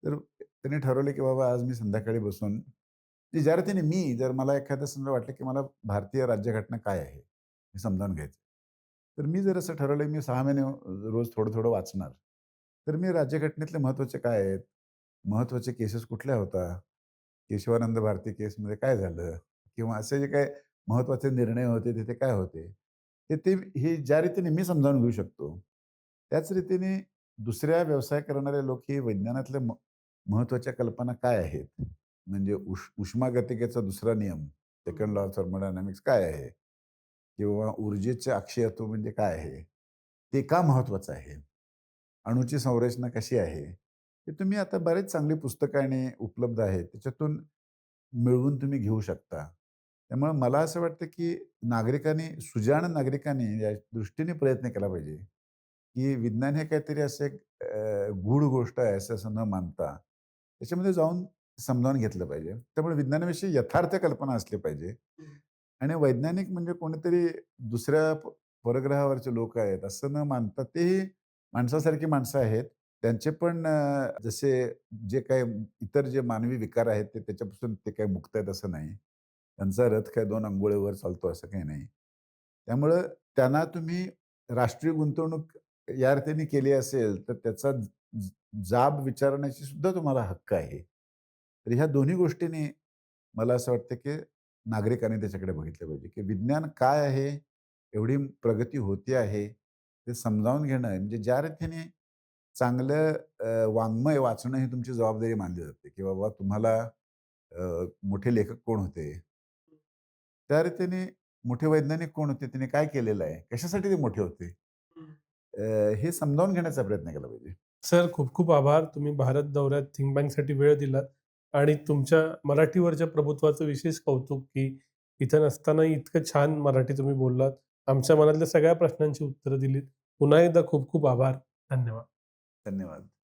तर त्याने ठरवलं की बाबा आज मी संध्याकाळी बसून म्हणजे ज्या रीतीने मी जर मला एखादं समजा वाटलं की मला भारतीय राज्यघटना काय आहे? हे समजावून घ्यायचं. तर मी जर असं ठरवलं की मी 6 महिने रोज थोडं-थोडं वाचणार. तर मी राज्यघटनेतले महत्त्वाचे काय आहेत? महत्त्वाचे केसेस कुठल्या होता? केशवानंद भारती केसमध्ये काय झालं? किंवा असे जे काही महत्त्वाचे निर्णय होते तिथे काय होते? ते हे ज्या रीतीने मी समजावून घेऊ शकतो, त्याच रीतीने दुसऱ्या व्यवसाय करणारे लोक हे विज्ञानातल्या महत्त्वाच्या कल्पना काय आहेत? म्हणजे उष्मागतिकेचा दुसरा नियम, सेकंड लॉ ऑफ थर्मोडायनामिक्स काय आहे? किंवा ऊर्जेचे अक्षयत्व म्हणजे काय आहे? ते का महत्त्वाचं आहे? अणूची संरचना कशी आहे? हे तुम्ही आता बरेच चांगली पुस्तकं आणि उपलब्ध आहेत. त्याच्यातून मिळवून तुम्ही घेऊ शकता. त्यामुळे मला असं वाटतं, की सुजाण नागरिकांनी या दृष्टीने प्रयत्न केला पाहिजे, की विज्ञान हे काहीतरी असं एक गूढ गोष्ट आहे असं न मानता, त्याच्यामध्ये जाऊन समजावून घेतलं पाहिजे. त्यामुळे विज्ञानाविषयी यथार्थ कल्पना असली पाहिजे आणि वैज्ञानिक म्हणजे कोणीतरी दुसऱ्या परग्रहावरचे लोक आहेत असं न मानता तेही माणसासारखी माणसं आहेत. त्यांचे पण जसे जे काही इतर जे मानवी विकार आहेत ते त्याच्यापासून ते काही मुक्त आहेत असं नाही. त्यांचा रथ काय 2 अंघोळीवर चालतो असं काही नाही. त्यामुळं त्यांना तुम्ही राष्ट्रीय गुंतवणूक या अर्थाने केली असेल, तर त्याचा जाब विचारण्याची सुद्धा तुम्हाला हक्क आहे. तर ह्या दोन्ही गोष्टींनी मला असं वाटतं, की नागरिकांनी त्याच्याकडे बघितलं पाहिजे, की विज्ञान काय आहे? एवढी प्रगती होते आहे, ते समजावून घेणं म्हणजे ज्या रीतीने चांगलं वाङ्मय वाचणं ही तुमची जबाबदारी मानली जाते, की बाबा तुम्हाला मोठे लेखक कोण होते? त्या रीतीने मोठे वैज्ञानिक कोण होते? त्यांनी काय केलेलं आहे? कशासाठी ते मोठे होते? हे समजावून घेण्याचा प्रयत्न केला पाहिजे. सर, खूप खूप आभार. तुम्ही भारत दौऱ्यात थिंक बँकसाठी वेळ दिलात आणि तुमच्या मराठीवरच्या प्रभुत्वाचं विशेष कौतुक, की इथं नसतानाही इतकं छान मराठी तुम्ही बोललात. आमच्या मनातल्या सगळ्या प्रश्नांची उत्तरं दिलीत. पुन्हा एकदा खूप खूप आभार. धन्यवाद. धन्यवाद.